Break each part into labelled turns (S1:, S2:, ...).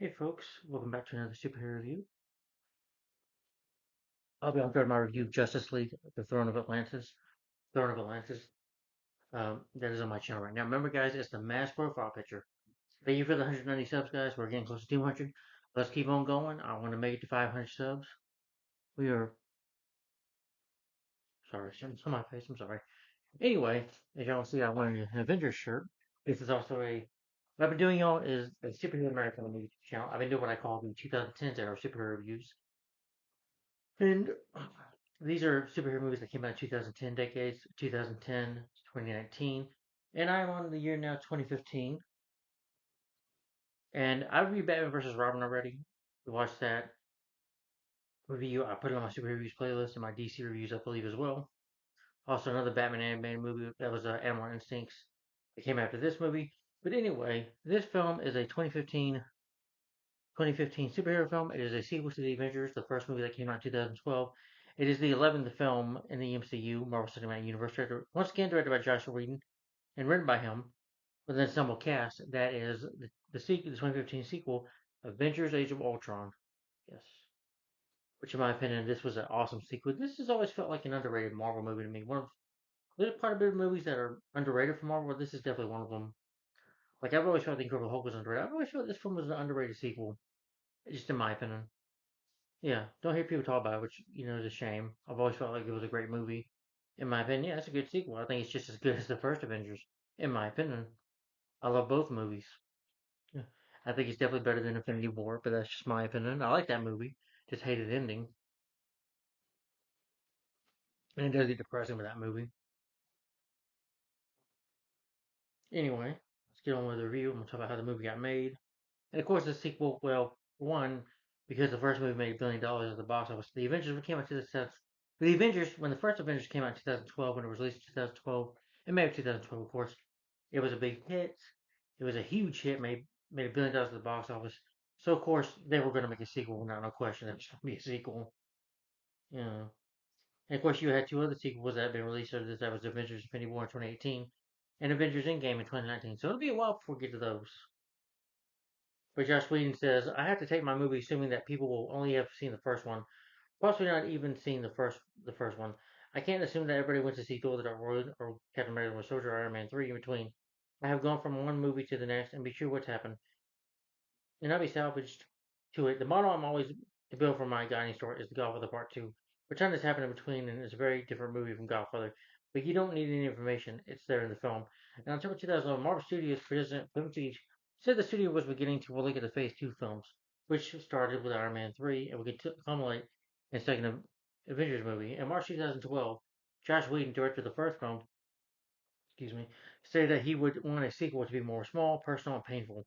S1: Hey folks, welcome back to another superhero review. I'll be on third my review of Justice League, The Throne of Atlantis. Throne of Atlantis. That is on my channel right now. Remember guys, it's the mass profile picture. Thank you for the 190 subs guys. We're getting close to 200. Let's keep on going. I want to make it to 500 subs. We are, sorry, it's on my face, I'm sorry. Anyway, as y'all see, I'm wearing an Avengers shirt. This is also what I've been doing y'all is a superhero American on the YouTube channel. I've been doing what I call the 2010s era superhero reviews. And these are superhero movies that came out in 2010 decades, 2010 to 2019. And I'm on the year now 2015. And I reviewed Batman vs. Robin already. We watched that review. I put it on my super reviews playlist and my DC reviews, I believe, as well. Also, another Batman animated movie that was Animal Instincts that came after this movie. But anyway, this film is a 2015 superhero film. It is a sequel to The Avengers, the first movie that came out in 2012. It is the 11th film in the MCU, Marvel Cinematic Universe, once again directed by Josh Whedon and written by him, with an ensemble cast. That is the 2015 sequel, Avengers: Age of Ultron. Yes, which in my opinion, this was an awesome sequel. This has always felt like an underrated Marvel movie to me. There's quite a bit of movies that are underrated from Marvel, but this is definitely one of them. Like I've always felt The Incredible Hulk was underrated. I've always felt this film was an underrated sequel, just in my opinion. Yeah, don't hear people talk about it, which is a shame. I've always felt like it was a great movie. In my opinion, yeah, it's a good sequel. I think it's just as good as the first Avengers. In my opinion, I love both movies. Yeah. I think it's definitely better than Infinity War, but that's just my opinion. I like that movie. Just hated the ending, and it does get depressing with that movie. Anyway, let's get on with the review. I'm gonna talk about how the movie got made, and of course the sequel. Well, one because the first movie made $1 billion at the box office. The Avengers came out to the Avengers when the first Avengers came out in 2012 when it was released in 2012 and May of 2012 of course it was a big hit. It was a huge hit, made $1 billion at the box office. So of course they were going to make a sequel, not no question. There was going to be a sequel. Yeah. And of course you had two other sequels that had been released after this. That was Avengers Infinity War in 2018 and Avengers Endgame in 2019. So it'll be a while before we get to those. But Josh Whedon says, I have to take my movie assuming that people will only have seen the first one, possibly not even seen the first one. I can't assume that everybody went to see Thor: The Dark World or Captain America: Winter Soldier or Iron Man 3 in between. I have gone from one movie to the next and be sure what's happened, and not be salvaged to it. The model I'm always to build for my guiding story is The Godfather Part 2. Pretend this happened in between and it's a very different movie from Godfather, but you don't need any information. It's there in the film. In October 2011, Marvel Studios president Kevin Feige said the studio was beginning to look at the Phase 2 films, which started with Iron Man 3 and would culminate in the second Avengers movie. In March 2012, Josh Whedon, directed the first film, stated that he would want a sequel to be more small, personal, and painful.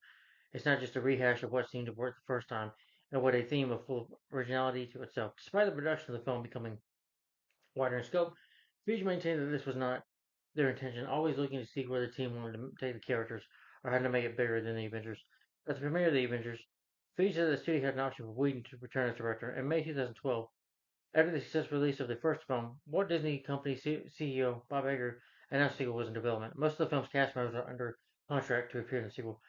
S1: It's not just a rehash of what seemed to work the first time, and what a theme of full originality to itself. Despite the production of the film becoming wider in scope, Feige maintained that this was not their intention, always looking to see where the team wanted to take the characters or how to make it bigger than the Avengers. At the premiere of the Avengers, Feige said the studio had an option for Whedon to return as director. In May 2012, after the successful release of the first film, Walt Disney Company CEO Bob Iger announced the sequel was in development. Most of the film's cast members are under contract to appear in the sequel.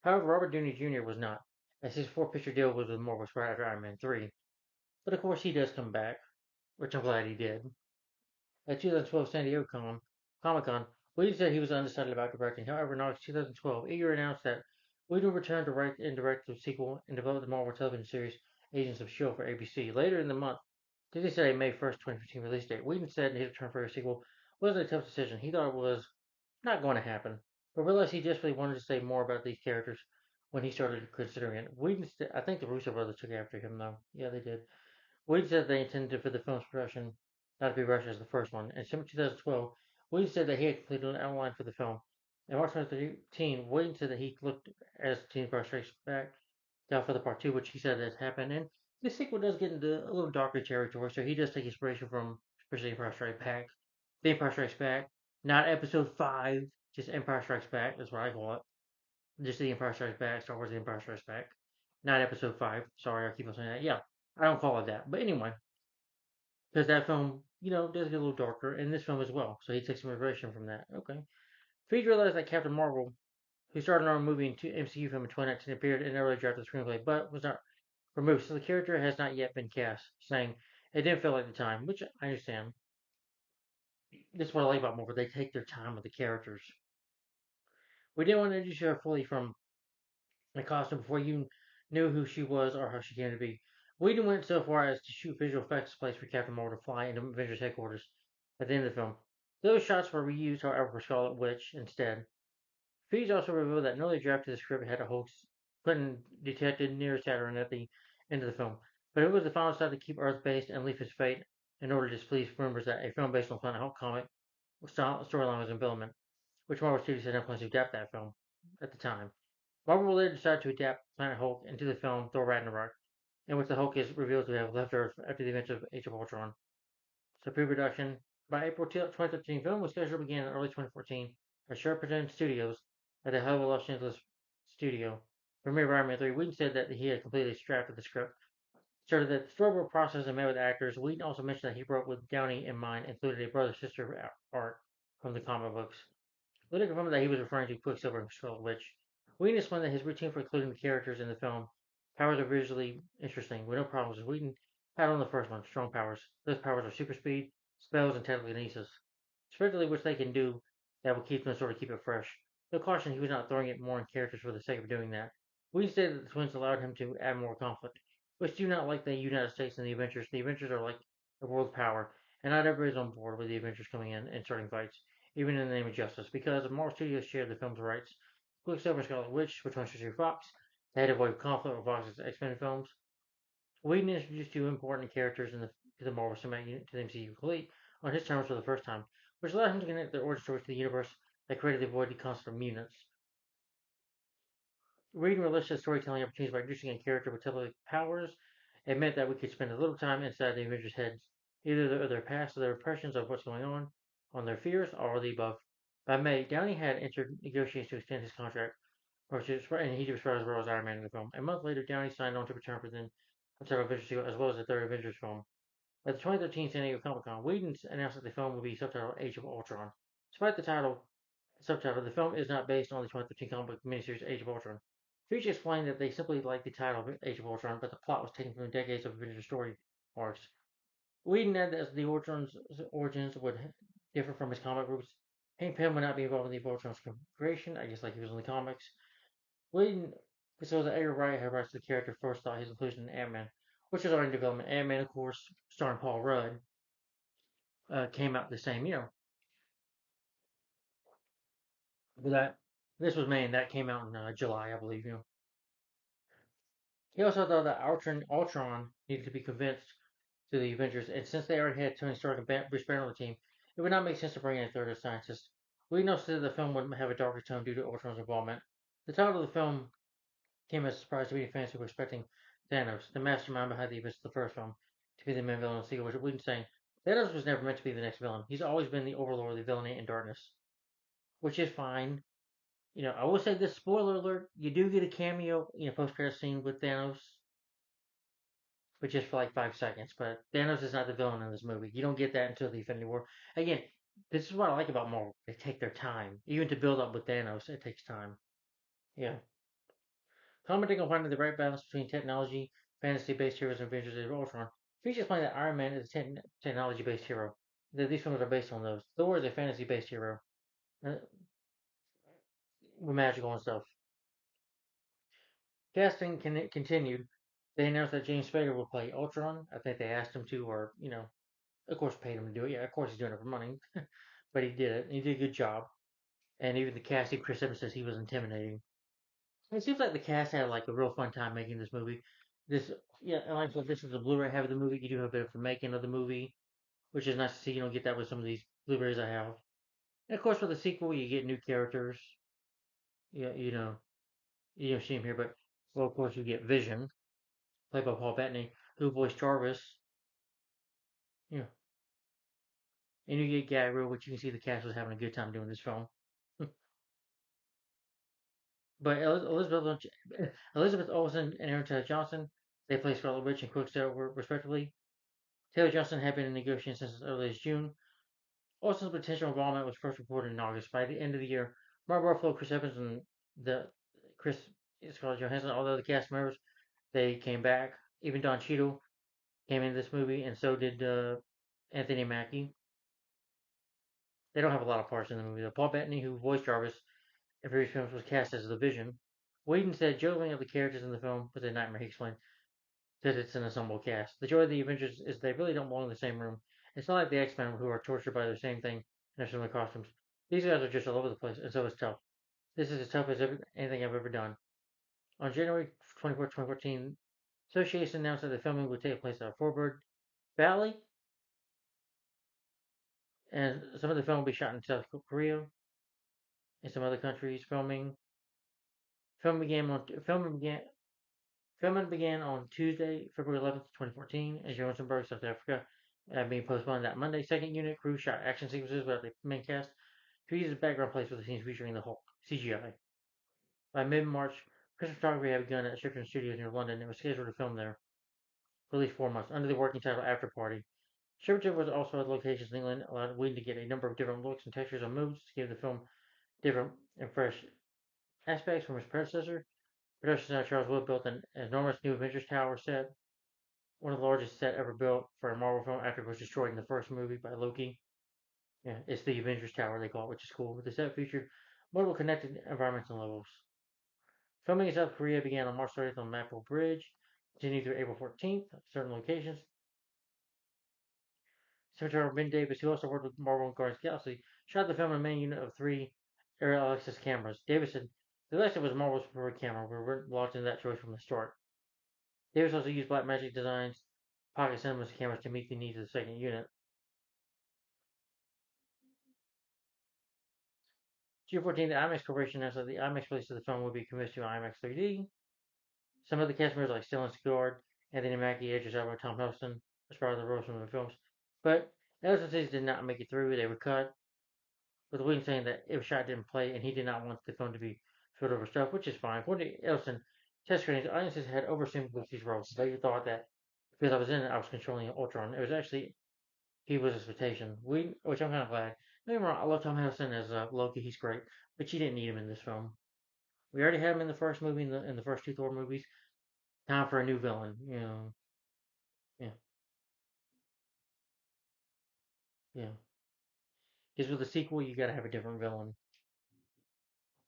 S1: However, Robert Downey Jr. was not, as his four-picture deal was with Marvel right after Iron Man 3. But of course, he does come back, which I'm glad he did. At 2012 San Diego Comic Con, Whedon said he was undecided about directing. However, in August 2012, Iger announced that Whedon would return to write and direct the sequel and develop the Marvel television series Agents of S.H.I.E.L.D. for ABC. Later in the month, Disney said a May 1st, 2015 release date. Whedon said his return for a sequel wasn't a tough decision. He thought it was not going to happen, but realized he desperately wanted to say more about these characters when he started considering it. I think the Russo brothers took after him, though. Yeah, they did. Whedon said they intended for the film's production not to be rushed as the first one. In December 2012, Whedon said that he had completed an outline for the film. In March 2013, Whedon said that he looked as Teen Empire Strikes Back down for the part two, which he said has happened. And this sequel does get into a little darker territory, so he does take inspiration from especially Empire Strikes Back. The Empire Strikes Back, not Episode 5, just Empire Strikes Back. That's what I call it. Just the Empire Strikes Back, Star Wars: The Empire Strikes Back, not Episode 5. Sorry, I keep on saying that. Yeah, I don't call it that, but anyway, because that film, does get a little darker, and this film as well. So he takes some inspiration from that. Okay. Feige realized that Captain Marvel who starred in our movie in MCU film in 2019, appeared in an early draft of the screenplay, but was not removed, so the character has not yet been cast, saying it didn't feel like the time, which I understand. This is what I like about Marvel. They take their time with the characters. We didn't want to introduce her fully from the costume before you knew who she was or how she came to be. We even went so far as to shoot visual effects place for Captain Marvel to fly into Avengers headquarters at the end of the film. Those shots were reused, however, for Scarlet Witch instead. Feeds also revealed that an early draft of the script had a hoax Clinton detected near Saturn at the end of the film, but it was the final step to keep Earth based and leave his fate in order to displease rumors that a film based on Planet Hulk comic storyline was in development, which Marvel Studios had no plans to adapt that film at the time. Marvel later decided to adapt Planet Hulk into the film Thor Ragnarok, in which the Hulk is revealed to have left Earth after the events of Age of Ultron. So pre-production by April 2013, film was scheduled to begin in early 2014 at Shepperton Studios at the Hollywood Los Angeles studio. Premiere Iron Man 3, Whedon said that he had completely drafted the script. Started the storyboard process and met with actors. Whedon also mentioned that he wrote with Downey in mind, included a brother-sister art from the comic books. Later confirmed that he was referring to Quicksilver and Scarlet Witch. Whedon explained that his routine for including the characters in the film powers are visually interesting, with no problems, as Whedon had on the first one, strong powers. Those powers are super speed, spells, and telekinesis. Spiritually, which they can do that will keep them sort of keep it fresh. Though caution, he was not throwing it more in characters for the sake of doing that. Whedon stated that the twins allowed him to add more conflict, which do not like the United States and the Avengers. The Avengers are like the world power, and not everybody's on board with the Avengers coming in and starting fights even in the name of justice, because Marvel Studios shared the film's rights. Quicksilver and Scarlet Witch, which went to Fox, they had to avoid conflict with Fox's X-Men films. Whedon introduced two important characters to the Marvel Cinematic to the MCU complete on his terms for the first time, which allowed him to connect their origin stories to the universe that created the avoided concept of mutants. Whedon relished his storytelling opportunities by introducing a character with telepathic powers. It meant that we could spend a little time inside the Avengers' heads, either their past or their impressions of what's going on their fears, or the above. By May, Downey had entered negotiations to extend his contract, and he described as well as Iron Man in the film. A month later, Downey signed on to return for the several Avengers sequel, as well as the third Avengers film. At the 2013 San Diego Comic Con, Whedon announced that the film would be subtitled Age of Ultron. Despite the subtitle, the film is not based on the 2013 comic book miniseries Age of Ultron. Feature explained that they simply liked the title of Age of Ultron, but the plot was taken from the decades of Avengers story arcs. Whedon added that the Ultron's origins would differ from his comic roots. Hank Pym would not be involved in the Ultron's creation, I guess like he was in the comics. Whedon disclosed that Edgar Wright had rights to the character first thought his inclusion in Ant-Man, which was already in development. Ant-Man, of course, starring Paul Rudd, came out the same year. But this was May, and that came out in July, I believe. He also thought that Ultron needed to be convinced to the Avengers, and since they already had Tony Stark and Bruce Banner on the team, it would not make sense to bring in a third scientist. We know that the film would have a darker tone due to Ultron's involvement. The title of the film came as a surprise to many fans who were expecting Thanos, the mastermind behind the events of the first film, to be the main villain of the sequel, which Whedon saying Thanos was never meant to be the next villain. He's always been the overlord of the villainy and darkness, which is fine. I will say this spoiler alert: you do get a cameo, post-credit scene with Thanos, but just for like 5 seconds. But Thanos is not the villain in this movie. You don't get that until the Infinity War. Again, this is what I like about Marvel. They take their time. Even to build up with Thanos, it takes time. Yeah. Commenting on finding the right balance between technology, fantasy-based heroes, and Avengers of Ultron, Features explained that Iron Man is a technology-based hero. That these films are based on those. Thor is a fantasy-based hero. Uh, with magical and stuff. Casting continued. They announced that James Spader will play Ultron. I think they asked him to, or, of course paid him to do it. Yeah, of course he's doing it for money. But he did it. He did a good job. And even the casting, Chris Evans says he was intimidating. It seems like the cast had like a real fun time making this movie. This, yeah, and like I said, this is the Blu-ray half of the movie. You do have a bit of the making of the movie, which is nice to see. You don't get that with some of these Blu-rays I have. And of course, with the sequel, you get new characters. Yeah, you don't see him here, but well, of course, you get Vision, played by Paul Bettany, who voiced Jarvis. Yeah, and you get Gabriel, which you can see the cast was having a good time doing this film. But Elizabeth Olsen and Aaron Taylor Johnson, they play Scarlet Witch and Quicksilver respectively. Taylor Johnson had been in negotiations since as early as June. Olsen's potential involvement was first reported in August. By the end of the year, Mark Ruffalo, Chris Evans, and the Chris Scarlett Johansson, all the other cast members, they came back. Even Don Cheadle came in this movie, and so did Anthony Mackie. They don't have a lot of parts in the movie. Though. Paul Bettany, who voiced Jarvis in previous films, was cast as the Vision. Whedon said juggling of the characters in the film was a nightmare. He explained because it's an ensemble cast. The joy of the Avengers is they really don't belong in the same room. It's not like the X-Men who are tortured by the same thing in their similar costumes. These guys are just all over the place, and so it's tough. This is as tough as anything I've ever done. On January 24, 2014, Association announced that the filming would take place at Fort Valley, and some of the film will be shot in South Korea and some other countries. Filming began on Tuesday, February 11th, 2014, in Johannesburg, South Africa, being postponed that Monday. Second unit crew shot action sequences without the main cast to use as background place for the scenes featuring the Hulk CGI. By mid-March, Christmas photography had begun at Shipton Studios near London and was scheduled to film there for at least 4 months under the working title After Party. Shepperton was also at locations in England, allowed Whedon to get a number of different looks and textures and moods to give the film different and fresh aspects from his predecessor. Production designer Charles Wood built an enormous new Avengers Tower set, one of the largest set ever built for a Marvel film after it was destroyed in the first movie by Loki. Yeah, it's the Avengers Tower they call it, which is cool. The set featured multiple connected environments and levels. Filming in South Korea began on March 30th on Maple Bridge, continued through April 14th at certain locations. Cinematographer Ben Davis, who also worked with Marvel and Guardians of the Galaxy, shot the film in a main unit of three Ariel Alexis cameras. Davis said the Alexa was Marvel's preferred camera. We were locked into that choice from the start. Davis also used Blackmagic Design's Pocket Cinemas cameras to meet the needs of the second unit. June 14th, the IMAX Corporation announced that the IMAX release of the film would be committed to IMAX 3D. Some of the cast members like Stellan Skarsgård, Anthony Mackie, Idris Elba, Tom Hiddleston, as part of the roles from the films. But Ellison says did not make it through. They were cut, with Williams saying that if shot didn't play and he did not want the film to be filled over stuff, which is fine. According to Ellison, test screenings, audiences had oversimplified these roles. They thought that because I was in it, I was controlling Ultron. It was actually he was expectation. Which I'm kind of glad. Don't get me wrong, I love Tom Hiddleston as Loki. He's great, but you didn't need him in this film. We already had him in the first movie, in the first two Thor movies. Time for a new villain. Yeah, yeah. Because with the sequel, you got to have a different villain.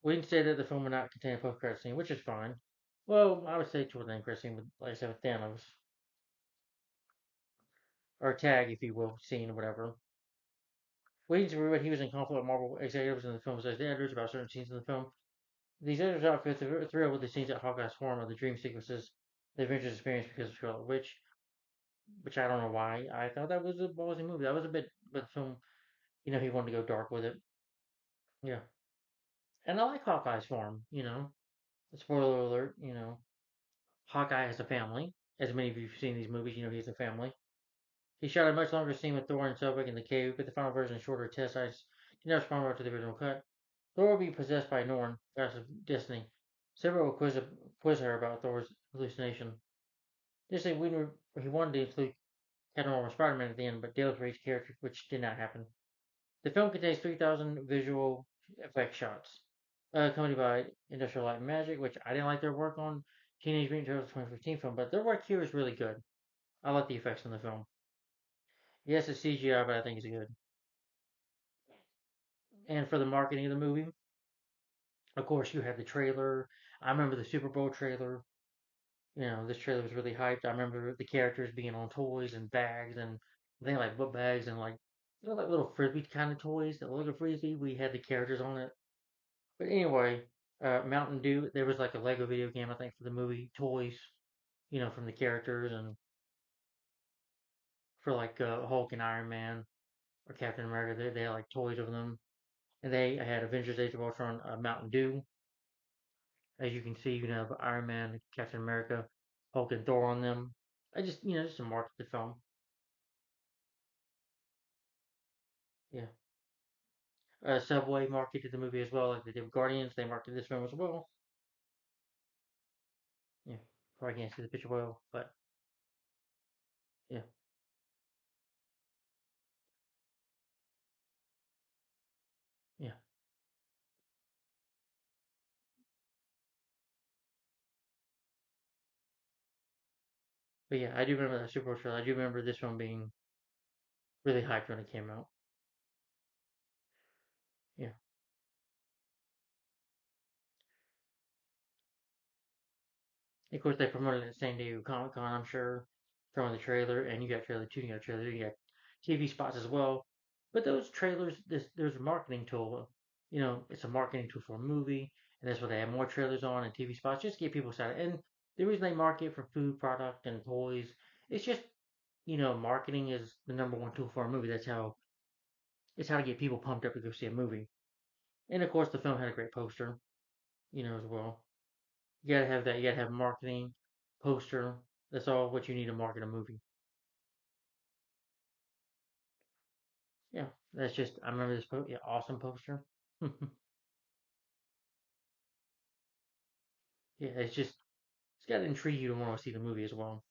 S1: We didn't say that the film would not contain a post-credit scene, which is fine. Well, I would say toward the end credit scene, with, like I said, with Thanos, or tag, if you will, scene or whatever. Waiting to read he was in conflict with Marvel executives in the film says the editors about certain scenes in the film. These editors outfits are thrilled with the scenes at Hawkeye's form of the dream sequences the Avengers experienced because of Scarlet Witch, which I don't know why. I thought that was a ballsy movie. That was a bit, but the film, he wanted to go dark with it. Yeah. And I like Hawkeye's form. Spoiler alert. Hawkeye has a family. As many of you have seen these movies, he has a family. He shot a much longer scene with Thor and Selvig in the cave, but the final version is shorter test sites did not respond well to the original cut. Thor will be possessed by Norn, goddess of destiny. Silver will quiz her about Thor's hallucination. Additionally, he wanted to include Captain Marvel and Spider-Man at the end, but deals for each character, which did not happen. The film contains 3,000 visual effect shots, accompanied by Industrial Light and Magic, which I didn't like their work on Teenage Mutant Turtles 2015 film, but their work here is really good. I like the effects in the film. Yes, it's CGI, but I think it's good. And for the marketing of the movie, of course, you had the trailer. I remember the Super Bowl trailer. This trailer was really hyped. I remember the characters being on toys and bags and they like book bags and like like little frisbee kind of toys that look like a frisbee. We had the characters on it. But anyway, Mountain Dew. There was like a Lego video game I think for the movie toys. From the characters and for like Hulk and Iron Man or Captain America. They had like toys of them. And they had Avengers Age of Ultron Mountain Dew. As you can see, you can have Iron Man, Captain America, Hulk, and Thor on them. I just to market the film. Yeah. Subway marketed the movie as well, like they did with Guardians. They marketed this film as well. Yeah. Probably can't see the picture well, but yeah. Yeah. But yeah, I do remember that Super Bowl trailer. I do remember this one being really hyped when it came out. Yeah. Of course, they promoted it the same day of Comic Con, I'm sure, throwing the trailer, and you got trailer two, you got trailer, you got TV spots as well. But those trailers, there's a marketing tool. It's a marketing tool for a movie, and that's why they have more trailers on and TV spots just to get people excited. And the reason they market for food product and toys, it's just marketing is the number one tool for a movie. It's how to get people pumped up to go see a movie. And of course, the film had a great poster, as well. You gotta have that. You gotta have marketing, poster. That's all what you need to market a movie. Yeah, that's just. I remember this. Yeah, awesome poster. Yeah, it's got to intrigue you to want to see the movie as well.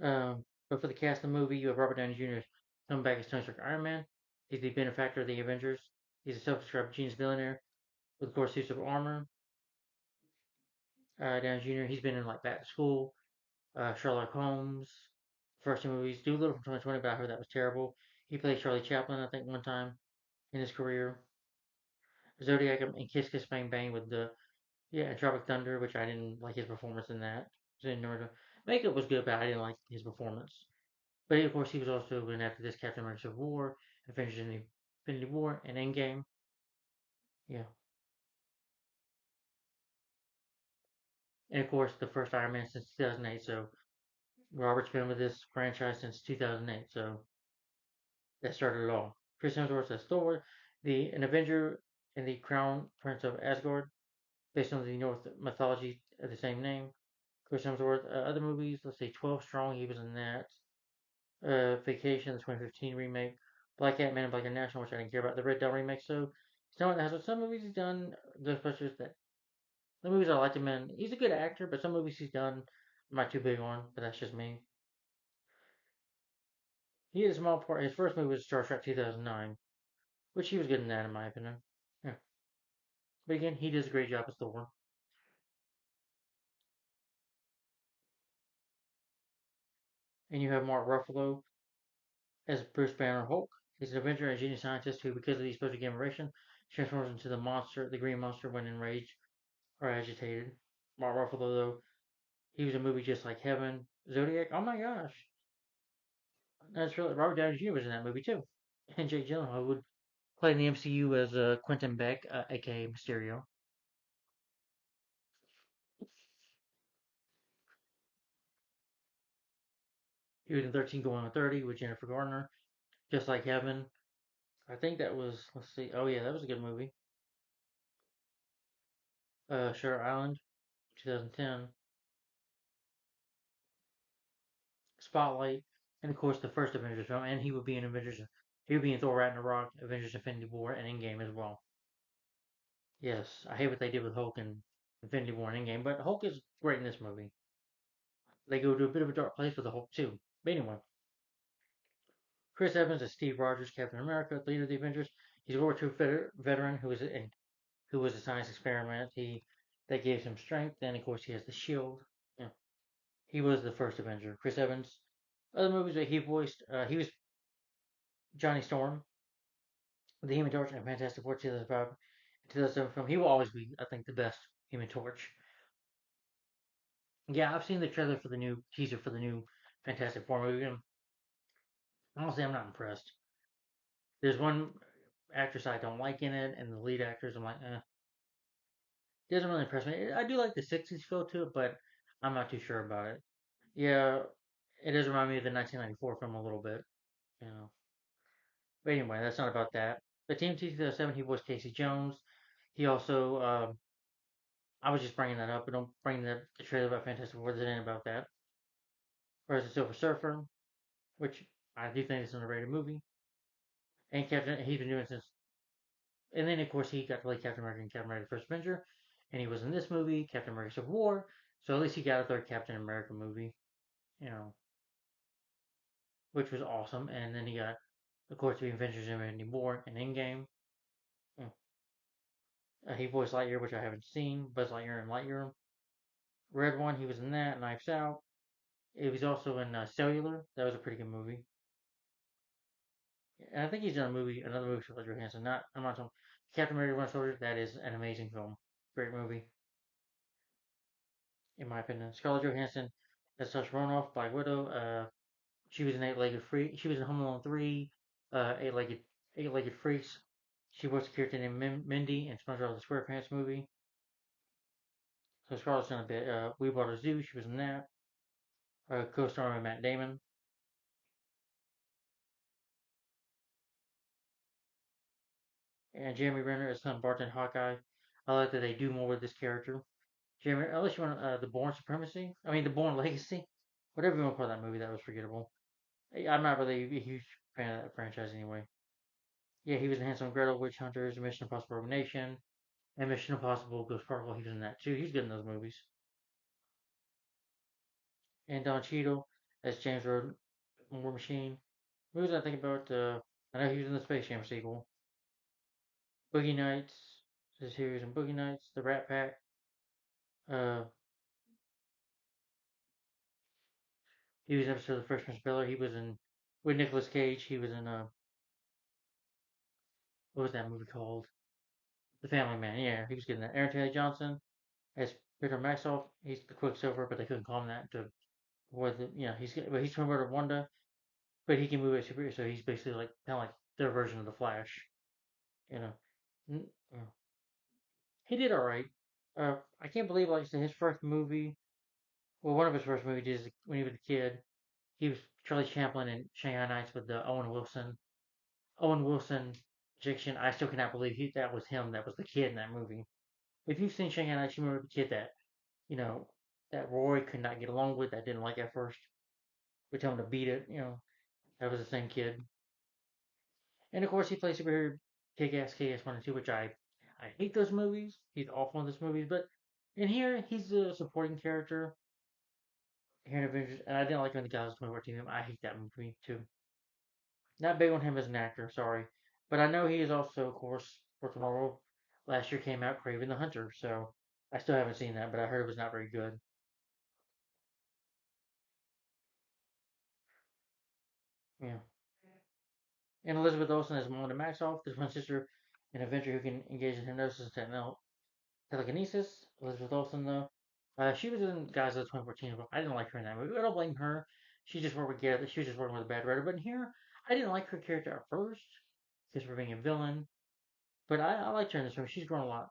S1: But for the cast of the movie, you have Robert Downey Jr. coming back as Tony Stark Iron Man. He's the benefactor of the Avengers. He's a self-described genius billionaire with, of course, suits of armor. Downey Jr. He's been in like Back to School, Sherlock Holmes, first two movies. Doolittle from 2020, but I heard that was terrible. He played Charlie Chaplin, I think, one time in his career. Zodiac and Kiss Kiss Bang Bang with the and Tropic Thunder, which I didn't like his performance in that. Makeup was good, but I didn't like his performance. But of course, he was also in after this Captain America: Civil War, Avengers: Infinity War, and Endgame. Yeah, and of course, the first Iron Man since 2008. So Robert's been with this franchise since 2008. So that started it all. Chris Hemsworth as Thor, an Avenger and the Crown Prince of Asgard, based on the Norse mythology of the same name. Chris Hemsworth. Other movies, let's say 12 Strong, he was in that. Vacation, the 2015 remake. Black Cat, Man in Black International, which I didn't care about. The Red Dawn remake, so someone that has some movies he's done, Ghostbusters, that the movies I liked him in. He's a good actor, but some movies he's done, I'm not too big on, but that's just me. He had a small part. His first movie was Star Trek 2009, which he was good in that, in my opinion. Yeah. But again, he does a great job as Thor. And you have Mark Ruffalo as Bruce Banner Hulk. He's an Avenger and a genius scientist who, because of the exposure to gamma radiation, transforms into the Green Monster when enraged or agitated. Mark Ruffalo, though, he was in a movie just like Heaven, Zodiac. Oh my gosh, that's really Robert Downey Jr. was in that movie too, and Jake Gyllenhaal would play in the MCU as Quentin Beck, aka Mysterio. He was in 13 Going on 30 with Jennifer Garner, just like Heaven. I think that was, let's see, oh yeah, that was a good movie. Shutter Island, 2010, Spotlight, and of course the first Avengers film, and he would be in Avengers. He would be in Thor Ragnarok, Avengers: Infinity War, and Endgame as well. Yes, I hate what they did with Hulk and Infinity War and Endgame, but Hulk is great in this movie. They go to a bit of a dark place with the Hulk too. But anyway, Chris Evans is Steve Rogers, Captain America, leader of the Avengers. He's a World War II veteran who was a science experiment. That gave him strength. Then of course he has the shield. Yeah, he was the first Avenger. Chris Evans. Other movies that he voiced, he was Johnny Storm, the Human Torch, and Fantastic Four 2005, 2007 film. He will always be, I think, the best Human Torch. Yeah, I've seen the trailer for the new teaser for the new Fantastic Four movie. And honestly, I'm not impressed. There's one actress I don't like in it, and the lead actors I'm like, it doesn't really impress me. I do like the '60s feel to it, but I'm not too sure about it. Yeah, it does remind me of the 1994 film a little bit, you know. But anyway, that's not about that. The TMT 2007, he was Casey Jones. He also, I was just bringing that up, but don't bring the trailer about Fantastic Four. There's anything about that. Whereas the Silver Surfer, which I do think is an underrated movie, and Captain, he's been doing since. And then of course he got to play Captain America in Captain America: The First Avenger, and he was in this movie, Captain America: Civil War. So at least he got a third Captain America movie, you know, which was awesome. And then he got, of course, the Avengers: Infinity War and Endgame. Yeah. He voiced Lightyear, which I haven't seen. Buzz Lightyear and Lightyear. Red One, he was in that. Knives Out. It was also in Cellular. That was a pretty good movie. And I think he's done another movie with Scarlett Johansson. I'm not talking Captain America: Winter Soldier. That is an amazing film, great movie in my opinion. Scarlett Johansson as Saoirse Ronan, Black Widow. She was an eight-legged freak. She was in Home Alone 3, eight-legged freaks. She was a character named Mindy in SpongeBob the SquarePants movie. So Scarlett's done a bit. We Bought a Zoo. She was in that. Co-starring with Matt Damon. And Jeremy Renner as son bartender Hawkeye. I like that they do more with this character. Jeremy, unless you want the Bourne Supremacy. I mean the Bourne Legacy. Whatever you want to call that movie, that was forgettable. I'm not really a huge fan of that franchise anyway. Yeah, he was in Handsome Gretel, Witch Hunters, Mission Impossible Rogue Nation, and Mission Impossible Ghost Protocol. He was in that too. He's good in those movies. And Don Cheadle as James Rhodes War Machine. Movies I think about. I know he was in the Space Jam sequel. Boogie Nights. This series in Boogie Nights. The Rat Pack. Uh, he was in episode of The Fresh Prince of Bel-Air. He was in with Nicolas Cage. He was in what was that movie called? The Family Man. Yeah, he was good in that. Aaron Taylor Johnson as Peter Maxwell. He's the Quicksilver, but they couldn't call him that to avoid the he's from Wanda, but he can move as superhero, so he's basically like kind of like their version of the Flash. You know, he did all right. I can't believe like his first movie. Well, one of his first movies is when he was a kid. He was Charlie Chaplin in Shanghai Nights with Owen Wilson. Owen Wilson, Jiction. I still cannot believe that was him. That was the kid in that movie. If you've seen Shanghai Nights, you remember the kid that you know that Roy could not get along with. That didn't like at first. We tell him to beat it. That was the same kid. And of course, he plays superhero Kick-Ass 1 and 2, which I hate those movies. He's awful in those movies, but in here he's a supporting character here in Avengers, and I didn't like him in the Guys of 2014. I hate that movie too. Not big on him as an actor, sorry, but I know he is also, of course, for tomorrow. Last year came out Craven the Hunter, so I still haven't seen that, but I heard it was not very good. Yeah, and Elizabeth Olsen as Mona Maxoff, the twin sister, an Avenger who can engage in hypnosis and telekinesis. Elizabeth Olsen, though, she was in Guys of the 2014. But I didn't like her in that movie. I don't blame her. She just worked with Garrett. She was just working with a bad writer. But in here, I didn't like her character at first because for being a villain. But I liked her in this movie. She's grown a lot.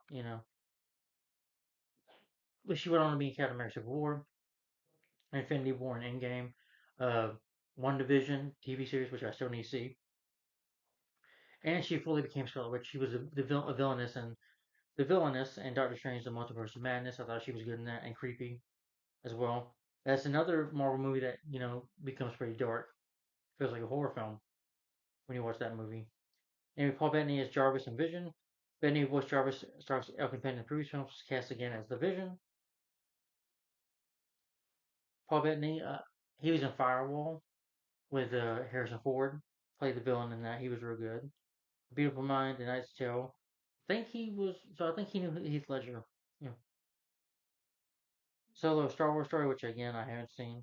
S1: But she went on to be in Captain America: Civil War, Infinity War, and Endgame. Uh, One Division TV series, which I still need to see. And she fully became Scarlet Witch. She was a villainess and the villainess and Doctor Strange: The Multiverse of Madness. I thought she was good in that and creepy as well. That's another Marvel movie that becomes pretty dark. Feels like a horror film when you watch that movie. Anyway, Paul Bettany as Jarvis and Vision. Bettany voiced Jarvis, stars Elkin Penn in the previous films, cast again as the Vision. Paul Bettany, he was in Firewall with Harrison Ford. Played the villain in that. He was real good. Beautiful Mind, The Night's Tale. I think he knew Heath Ledger. Yeah. Solo Star Wars story, which again I haven't seen,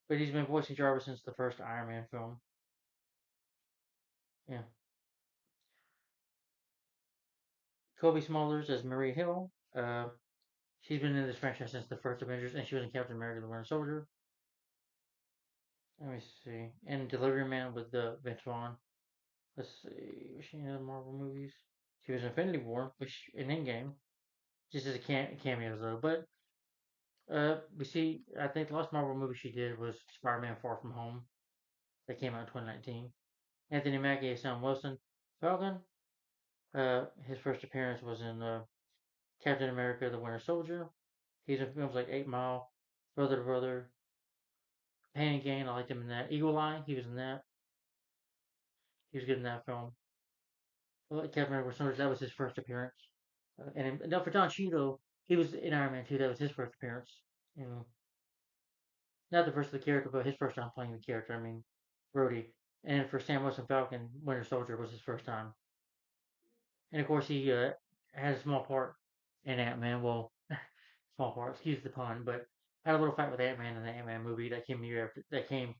S1: but he's been voicing Jarvis since the first Iron Man film. Yeah. Kobe Smulders as Maria Hill. She's been in this franchise since the first Avengers, and she was in Captain America: The Winter Soldier. Let me see. And Delivery Man with Vince Vaughn. Let's see. Was she in other Marvel movies? She was in Infinity War, which in Endgame, just as a cameo though. But we see. I think the last Marvel movie she did was Spider-Man: Far From Home. That came out in 2019. Anthony Mackie as Sam Wilson. Falcon. His first appearance was in Captain America: The Winter Soldier. He's in films like 8 Mile, Brother to Brother, Pain and Gain. I liked him in that. Eagle Eye. He was in that. He was good in that film. Captain America: Winter Soldier. That was his first appearance. And now for Don Cheadle, he was in Iron Man 2. That was his first appearance. You know, not the first of the character, but his first time playing the character. I mean, Rhodey. And for Sam Wilson Falcon, Winter Soldier was his first time. And of course, he had a small part in Ant Man. Well, small part. Excuse the pun, but had a little fight with Ant Man in the Ant Man movie that came a year after. That came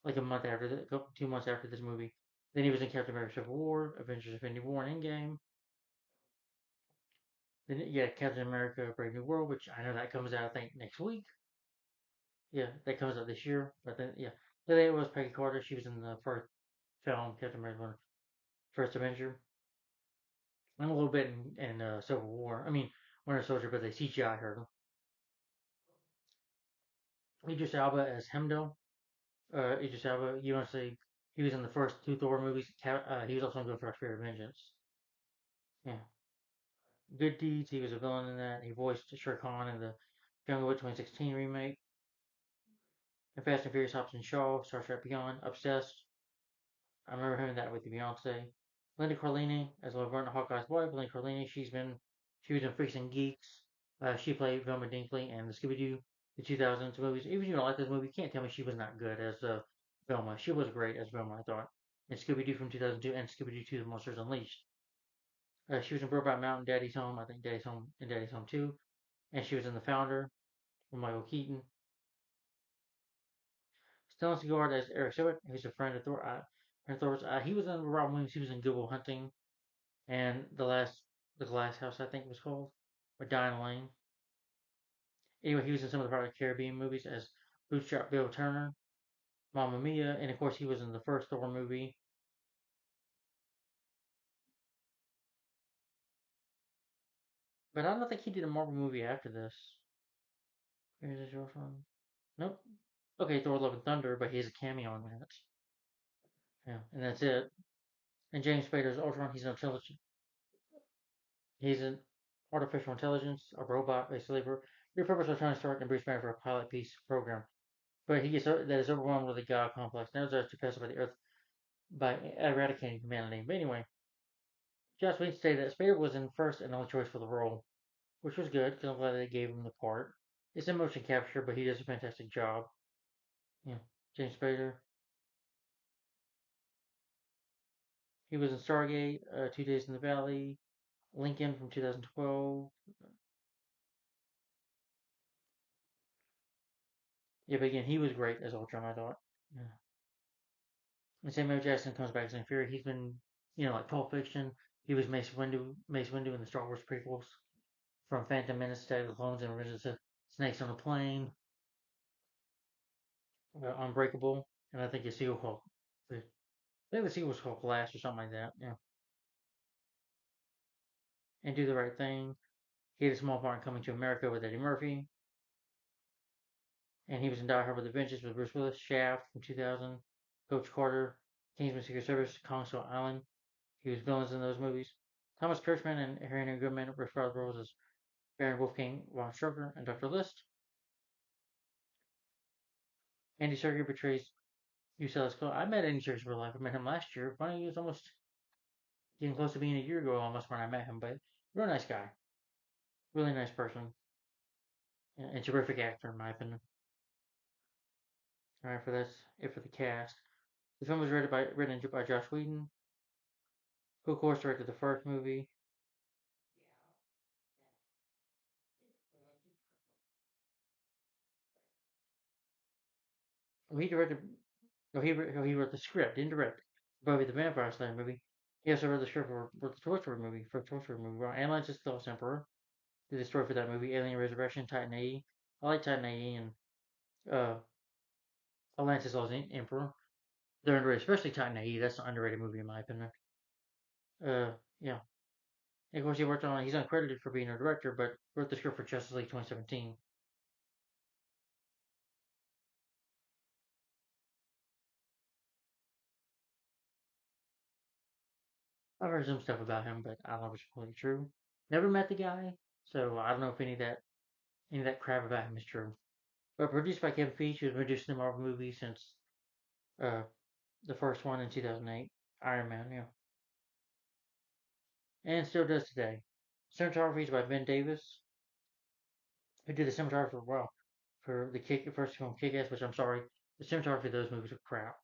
S1: like a month after, 2 months after this movie. Then he was in Captain America: Civil War, Avengers: Infinity War, and Endgame. Then yeah, Captain America: Brave New World, which I know that comes out I think next week. Yeah, that comes out this year. But then yeah, then it was Peggy Carter. She was in the first film, Captain America: First Avenger, and a little bit in Civil War. I mean, Winter Soldier, but they CGI her. Idris Elba as Hemdo. Idris Elba, you want to say he was in the first two Thor movies. He was also in Good for Fear of Vengeance. Yeah, Good Deeds. He was a villain in that. He voiced Shere Khan in the Jungle Book 2016 remake. And Fast and Furious Hobbs and Shaw, Star Trek Beyond, Obsessed. I remember him in that with Beyonce. Linda Carlini as Laverne Hawkeye's wife. Linda Carlini, she was in Freaks and Geeks. She played Velma Dinkley in the Scooby Doo, the 2000s movies. Even if you don't like this movie, you can't tell me she was not good as Velma. She was great as Velma, I thought. In Scooby Doo from 2002 and Scooby Doo 2: The Monsters Unleashed. She was in Brokeback Mountain, Daddy's Home, I think Daddy's Home and Daddy's Home 2. And she was in The Founder with Michael Keaton. Stellan Skarsgård as Eric Silver, who's a friend of Thor's. He was in Robin Williams. He was in Good Will Hunting and the Glass House, I think it was called, or Diane Lane. Anyway, he was in some of the Pirates of the Caribbean movies as Bootstrap Bill Turner, Mamma Mia, and of course he was in the first Thor movie. But I don't think he did a Marvel movie after this. Here's a short one. Nope. Okay, Thor: Love and Thunder, but he has a cameo in that. Yeah, and that's it. And James Spader's Ultron. He's an artificial intelligence, a robot, basically. Repurposed by Tony Stark and Bruce Banner for a pilot piece program. But he gets that is overwhelmed with a god complex. Now desires to pass by the Earth by eradicating humanity. But anyway, Joss Whedon stated that Spader was in first and only choice for the role, which was good because I'm glad they gave him the part. It's in motion capture, but he does a fantastic job. Yeah, James Spader. He was in Stargate, 2 Days in the Valley, Lincoln from 2012. Yeah, but again, he was great as Ultron, I thought. Yeah. And Samuel Jackson comes back as Nick Fury. He's been, like Pulp Fiction. He was Mace Windu in the Star Wars prequels, from Phantom Menace to the Clones and Revenge of the Snakes on a Plane, Unbreakable, and I think the sequel called, I think the sequel was called Glass or something like that. Yeah, and Do the Right Thing. He had a small part in Coming to America with Eddie Murphy, and he was in Die Hard with a Vengeance with Bruce Willis, Shaft from 2000, Coach Carter, Kingsman Secret Service, Kong Skull Island. He was villains in those movies. Thomas Kirchman and Harry Goodman reprised roles as Baron Wolfgang von Strucker and Dr. List. Andy Serkis portrays Useless Cole. I met Andy Serkis in real life. I met him last year. Funny, he was almost getting close to being a year ago almost when I met him, but real nice guy. Really nice person. And terrific actor, in my opinion. Alright, for that's it for the cast. The film was written by Joss Whedon, who of course directed the first movie. Well, he directed. He wrote the script, didn't direct Buffy the Vampire Slayer movie. He also wrote the script for the Toy Story movie. Atlantis: The Lost Emperor. Did the story for that movie. Alien Resurrection, Titan AE. I like Titan AE and uh, Atlantis: Lost Emperor. They're underrated, especially Titan AE. That's an underrated movie in my opinion. Uh, yeah. And of course, he's uncredited for being a director, but wrote the script for Justice League 2017. I've heard some stuff about him, but I don't know if it's completely true. Never met the guy, so I don't know if any of that crap about him is true. But produced by Kevin Feige, who's produced the Marvel movie since uh, the first one in 2008, Iron Man, yeah, and still does today. Cinematography is by Ben Davis, who did the cinematography for the first film Kick-Ass, which I'm sorry, the cinematography of those movies are crap.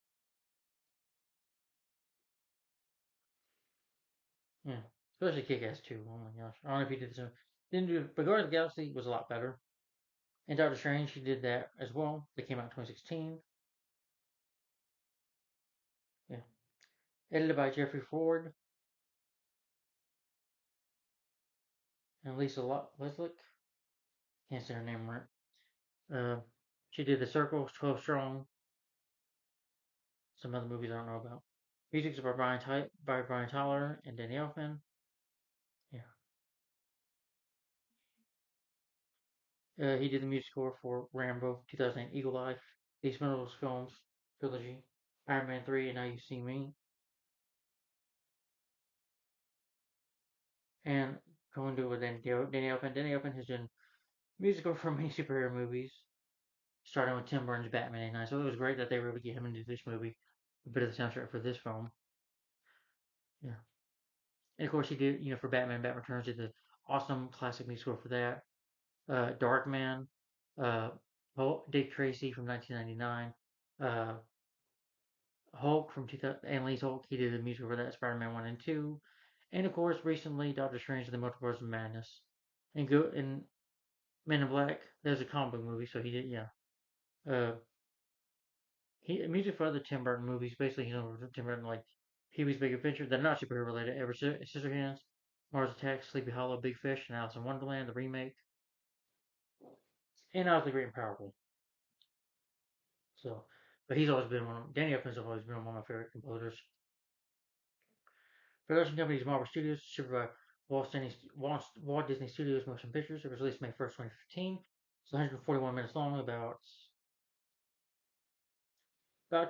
S1: Yeah, especially Kick-Ass 2. Oh my gosh, I don't know if he did this. Didn't do, but Guardians of the Galaxy was a lot better. And Doctor Strange, he did that as well. They came out in 2016. Yeah, edited by Jeffrey Ford and Lisa Leslick. Can't say her name right. Uh, she did The Circle, 12 Strong, some other movies I don't know about. Music's by Brian Tyler and Danny Elfman. Yeah, he did the music score for Rambo, 2008, Eagle Eye, the Expendables films trilogy, Iron Man 3, and Now You See Me. And going to it with Danny Elfman. Danny Elfman has done musical for many superhero movies, starting with Tim Burton's Batman '89. So it was great that they were able to get him into this movie, a bit of the soundtrack for this film. Yeah, and of course he did, for Batman Returns, did the awesome classic music score for that. Darkman, uh, Dick Tracy from 1999, uh, Hulk from 2000, and Lee's Hulk. He did the music for that, Spider-Man 1 and 2, and of course recently Doctor Strange and the Multiverse of Madness, and Men in Black. There's a comic book movie, so he did, yeah. Uh, he music for other Tim Burton movies. Basically, Tim Burton, like Pee-wee's Big Adventure. They're not superhero related. Ever Scissorhands, Mars Attacks, Sleepy Hollow, Big Fish, and Alice in Wonderland, the remake, and Oddly Great and Powerful. So, but he's always been Danny Elfman's always been one of my favorite composers. Production company is Marvel Studios, distributed by Walt Disney Studios Motion Pictures. It was released May 1st, 2015. It's 141 minutes long, about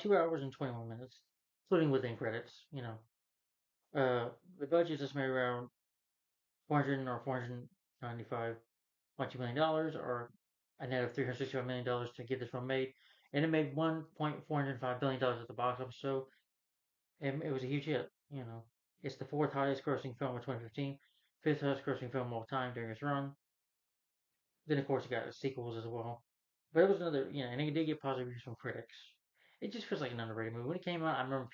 S1: 2 hours and 21 minutes, including within credits. The budget is estimated around 400 or 495.2 million dollars, or a net of $365 million to get this film made, and it made $1.405 billion at the box office. So it was a huge hit. It's the fourth highest grossing film of 2015, fifth highest grossing film of all time during its run. Then of course it got sequels as well, but it was another, and it did get positive reviews from critics. It just feels like an underrated movie. When it came out, I remember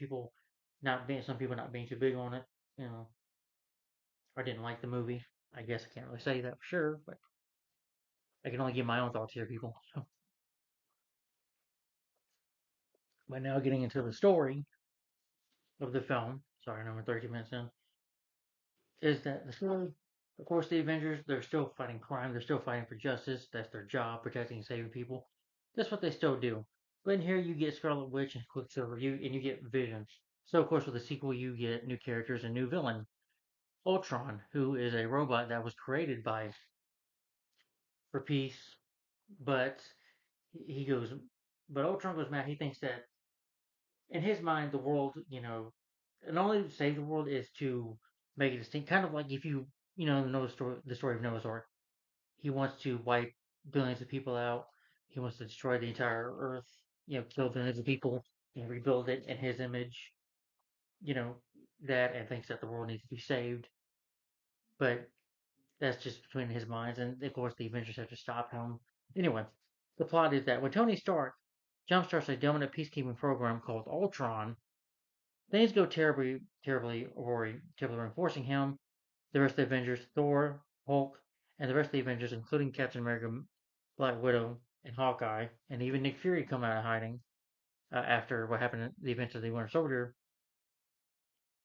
S1: some people not being too big on it, you know, or didn't like the movie. I guess I can't really say that for sure, but I can only give my own thoughts here, people. So, but now getting into the story of the film. Sorry, I'm 30 minutes in. Is that the story? Of course, the Avengers, they're still fighting crime. They're still fighting for justice. That's their job, protecting and saving people. That's what they still do. But in here, you get Scarlet Witch and Quicksilver, and you get Vision. So, of course, with the sequel, you get new characters and new villain, Ultron, who is a robot that was created by for peace, but he goes, but Ultron goes mad. He thinks that in his mind, the world, not only to save the world is to make it distinct. Kind of like if know the story of Noah's Ark. He wants to wipe billions of people out. He wants to destroy the entire Earth. Kill billions of people and rebuild it in his image. You know that, and thinks that the world needs to be saved. But that's just between his minds, and of course the Avengers have to stop him. Anyway, the plot is that when Tony Stark jumpstarts a dominant peacekeeping program called Ultron, things go terribly awry, terribly reinforcing him. The rest of the Avengers, Thor, Hulk, and the rest of the Avengers, including Captain America, Black Widow, and Hawkeye, and even Nick Fury, come out of hiding after what happened at the events of the Winter Soldier.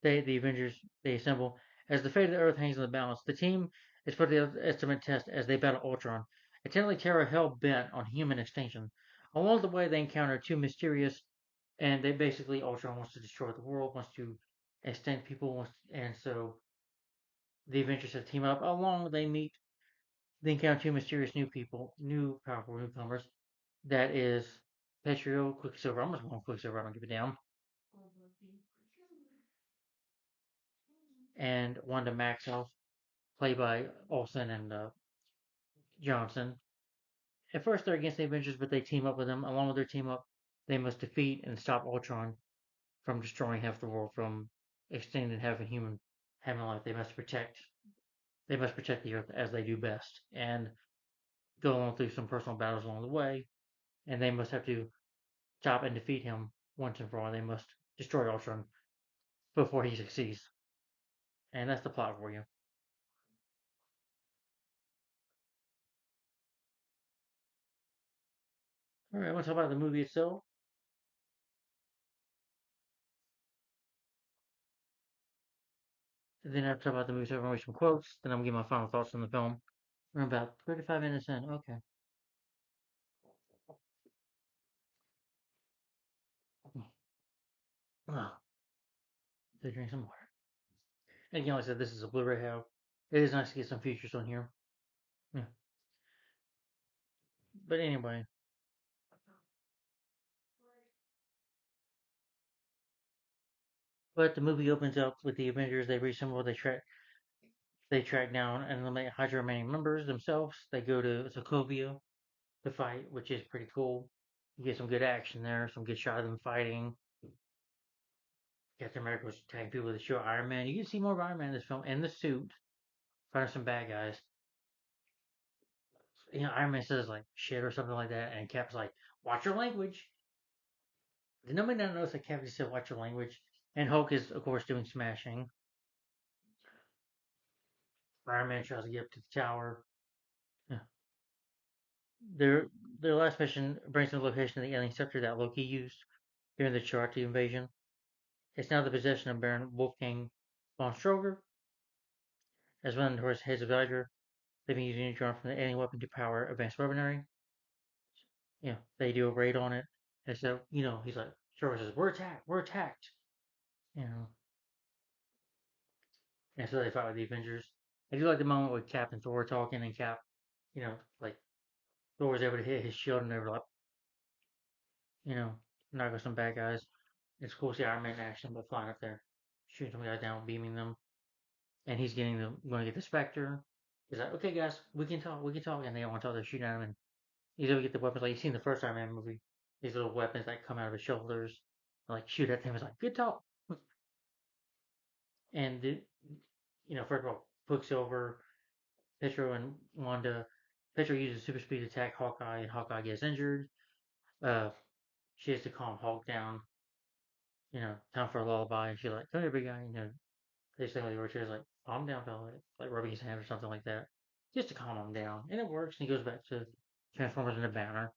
S1: The Avengers, they assemble. As the fate of the Earth hangs in the balance, the team is put to the ultimate test as they battle Ultron, a deadly terror hell-bent on human extinction. Along the way, they encounter two mysterious, and they basically, Ultron wants to destroy the world, wants to extend people, and so the Avengers have teamed up. Along, they encounter two mysterious new people, new powerful newcomers. That is Petrio, Quicksilver. I'm just going Quicksilver. I don't give a damn. And Wanda Maximoff, played by Olsen and Johnson. At first, they're against the Avengers, but they team up with them. Along with their team up, they must defeat and stop Ultron from destroying half the world, from extending having life. They must protect the Earth as they do best, and go along through some personal battles along the way. And they must have to stop and defeat him once and for all. They must destroy Ultron before he succeeds. And that's the plot for you. All right, I want to talk about the movie itself. And then after talk about the movie, so I'm going to read some quotes. Then I'm going to give my final thoughts on the film. We're about 35 minutes in. Okay. Oh, they drink some water. And again, like I said, this is a Blu-ray have. It is nice to get some features on here. Yeah. But anyway, but the movie opens up with the Avengers. They reassemble. They track down and eliminate Hydra remaining members themselves. They go to Sokovia to fight, which is pretty cool. You get some good action there, some good shot of them fighting. Captain America was tagging people with the show Iron Man. You can see more of Iron Man in this film in the suit, fighting some bad guys. You know, Iron Man says like shit or something like that, and Cap's like, "Watch your language." Did nobody not notice that Cap just said, "Watch your language"? And Hulk is, of course, doing smashing. Iron Man tries to get up to the tower. Yeah. Their their last mission brings them to the location of the alien scepter that Loki used during the Charti invasion. It's now the possession of Baron Wolfgang von Stroger, as one of his heads of Hydra. They've been using Ultron from the alien weapon to power advanced weaponry. You know, they do a raid on it. And so, he's like, Stroger says, we're attacked. You know, and so they fight with the Avengers. I do like the moment with Cap and Thor talking, and Cap, like Thor was able to hit his shield, and they were like, you know, knock out some bad guys. It's cool to see Iron Man in action, but flying up there, shooting some guys down, beaming them, and he's going to get the Spectre. He's like, okay, guys, we can talk, and they don't want to talk. They're shooting at him, and he's able to get the weapons like you've seen the first Iron Man movie. These little weapons that come out of his shoulders, like shoot at them. It's like good talk. And first of all, Quicksilver, Pietro, and Wanda. Pietro uses super speed to attack Hawkeye, and Hawkeye gets injured. Uh, she has to calm Hulk down. Time for a lullaby. And she's like, "Come here, big guy." Basically, where she's like, "Calm down, fella," like rubbing his hand or something like that, just to calm him down. And it works. And he goes back to Transformers and the Banner.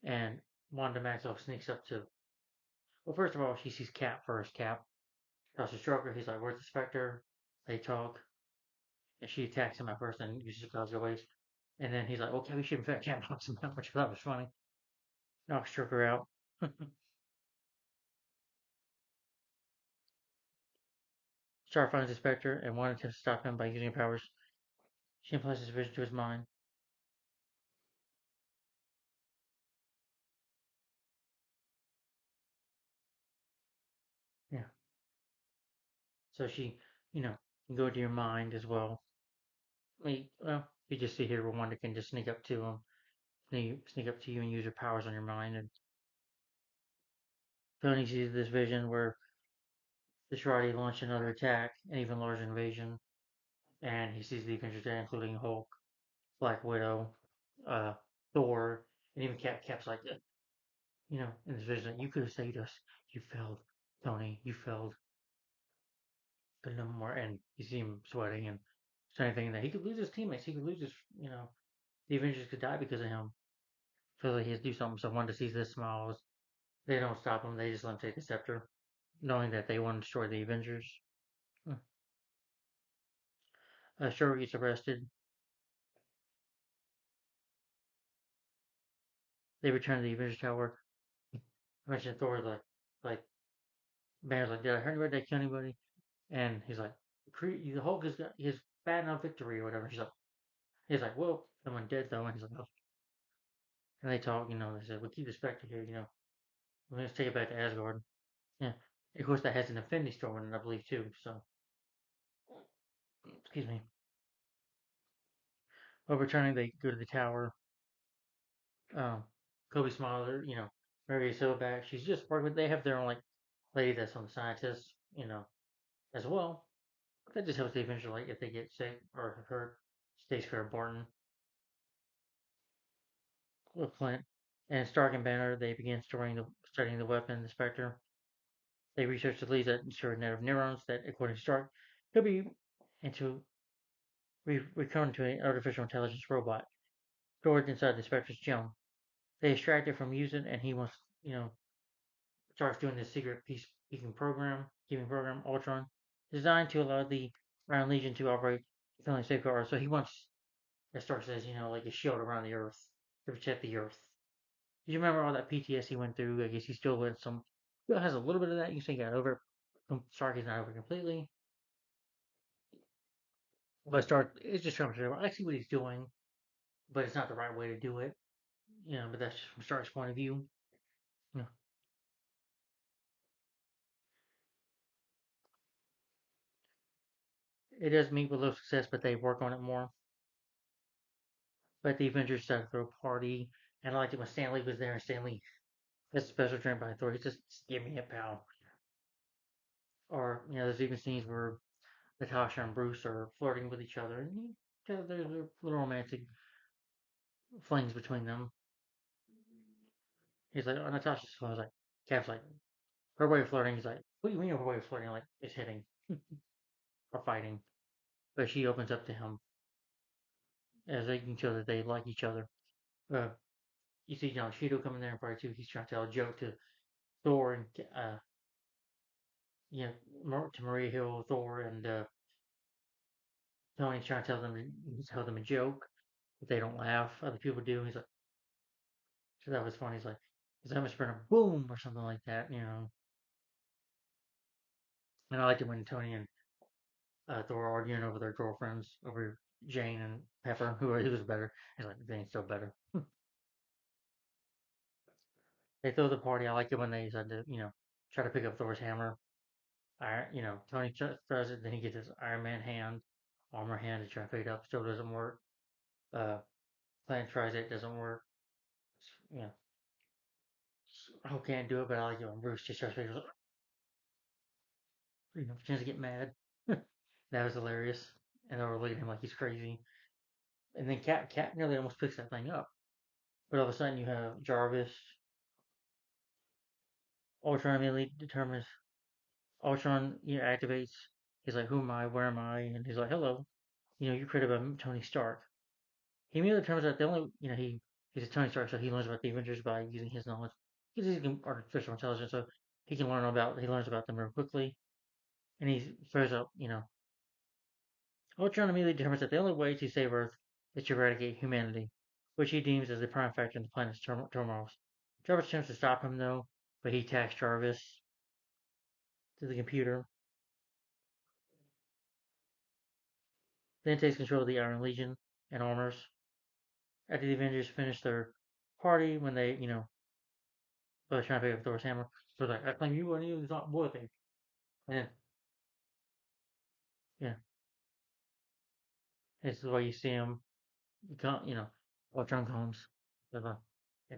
S1: And Wanda Maximoff sneaks up to. Well, first of all, she sees Cap first. Cap talks to Stroker. He's like, "Where's the Spectre?" They talk, and she attacks him at first and uses Cosgrove waste. And then he's like, "Okay, we should infect Cap." Knocks him out, which I thought was funny. Knocks Stroker out. Star finds the Spectre and wanted to stop him by using her powers. She implants his vision to his mind. Yeah. So she, can go to your mind as well. Well, you just see here where Wanda can just sneak up to him, sneak up to you and use her powers on your mind. And Tony sees this vision where the Shirati launch another attack, an even larger invasion, and he sees the Avengers there, including Hulk, Black Widow, uh, Thor, and even Cap. Cap's like, in this vision, you could have saved us. You failed, Tony. You failed. But no more. And you see him sweating and starting thinking that he could lose his teammates. He could lose his, the Avengers could die because of him. Feels like he has to do something. So Wanda sees this, smiles. They don't stop him. They just let him take the scepter, knowing that they want to destroy the Avengers. Shuri gets arrested. They return to the Avengers Tower. I mentioned Thor like Banner's like, did I hurt anybody? Did I kill anybody? And he's like, the Hulk is his bad enough victory or whatever. He's like, well, someone dead though. And he's like, oh. And they talk. They said, we keep the Spectre here. Let's take it back to Asgard. Yeah. Of course, that has an Infinity Stone in it, I believe too. So, excuse me. While returning, they go to the tower. Um, Kobe Smiler, Mary Silverback. She's just working with. They have their own like lady that's on the scientist, as well. That just helps the Avenger, like if they get sick or hurt, stays for Barton with Clint. And Stark and Banner, they begin studying the weapon, the Spectre. They research the leads that ensure a net of neurons that, according to Stark, could be into recurrent to an artificial intelligence robot stored inside the Spectre's genome. They extract it from using, and he wants, you know, starts doing this secret peacekeeping program, keeping program, Ultron, designed to allow the Iron Legion to operate friendly safeguards. So he wants, as Stark says, like a shield around the Earth to protect the Earth. Do you remember all that PTS he went through? I guess he still went some. Still has a little bit of that. You can say he got over. Stark is not over completely, but Stark is just trying to show. I see what he's doing, but it's not the right way to do it. But that's just from Stark's point of view. You know, it does meet with little success, but they work on it more. But the Avengers decided to throw a party, and I liked it when Stanley was there, and Stanley has a special drink by Thor. He just give me a pal. Or there's even scenes where Natasha and Bruce are flirting with each other, and there's a little romantic flings between them. He's like, oh, Natasha's I was like, Cap's like, her way of flirting. He's like, what do you mean her way of flirting? Like, it's hitting or fighting. But she opens up to him as they can show that they like each other. Uh, you see John Cheeto coming there in part two. He's trying to tell a joke to Thor and to Maria Hill, Thor, and Tony's trying to tell them a joke, but they don't laugh. Other people do. He's like, so that was funny. He's almost been a boom or something like that. And I liked it when Tony and Thor are arguing over their girlfriends, over Jane and Pepper, who was better. He's like, Jane's still better. They throw the party. I like it when they decide to, try to pick up Thor's hammer. Tony throws it, then he gets his Iron Man hand, armor hand to try to pick it up. Still doesn't work. Uh, Plan tries it, doesn't work. You know, I can't do it, but I like it when Bruce just tries to, pretends to get mad. That was hilarious. And they were looking at him like he's crazy. And then Cat nearly almost picks that thing up. But all of a sudden you have Jarvis. Ultron immediately determines. Ultron, activates. He's like, "Who am I? Where am I?" And he's like, "Hello. You're created by Tony Stark." He immediately determines that the only, he's a Tony Stark, so he learns about the Avengers by using his knowledge. He's using artificial intelligence, so he learns about them real quickly. And he throws out, Ultron immediately determines that the only way to save Earth is to eradicate humanity, which he deems as the prime factor in the planet's turmoil. Jarvis attempts to stop him, though, but he attacks Jarvis to the computer, then takes control of the Iron Legion and armors. After the Avengers finish their party, when they, they're trying to pick up Thor's hammer, Thor's like, I claim you and you, it's not worth it. And then, yeah, this is why you see him, Ultron comes. They're like,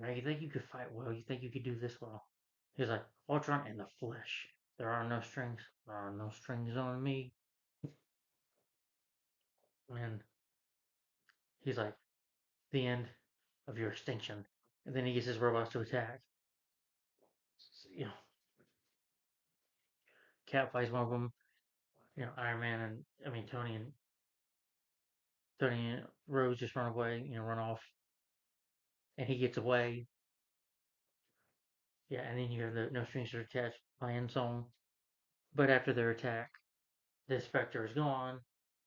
S1: now you think you could fight well? You think you could do this well? He's like, Ultron in the flesh. There are no strings. There are no strings on me. And he's like, the end of your extinction. And then he gets his robots to attack. You know, Cap fights one of them. Iron Man and Tony and Rose just run away. Run off, and he gets away. Yeah, and then you have the No Strings Attached playing song. But after their attack, the Spectre is gone.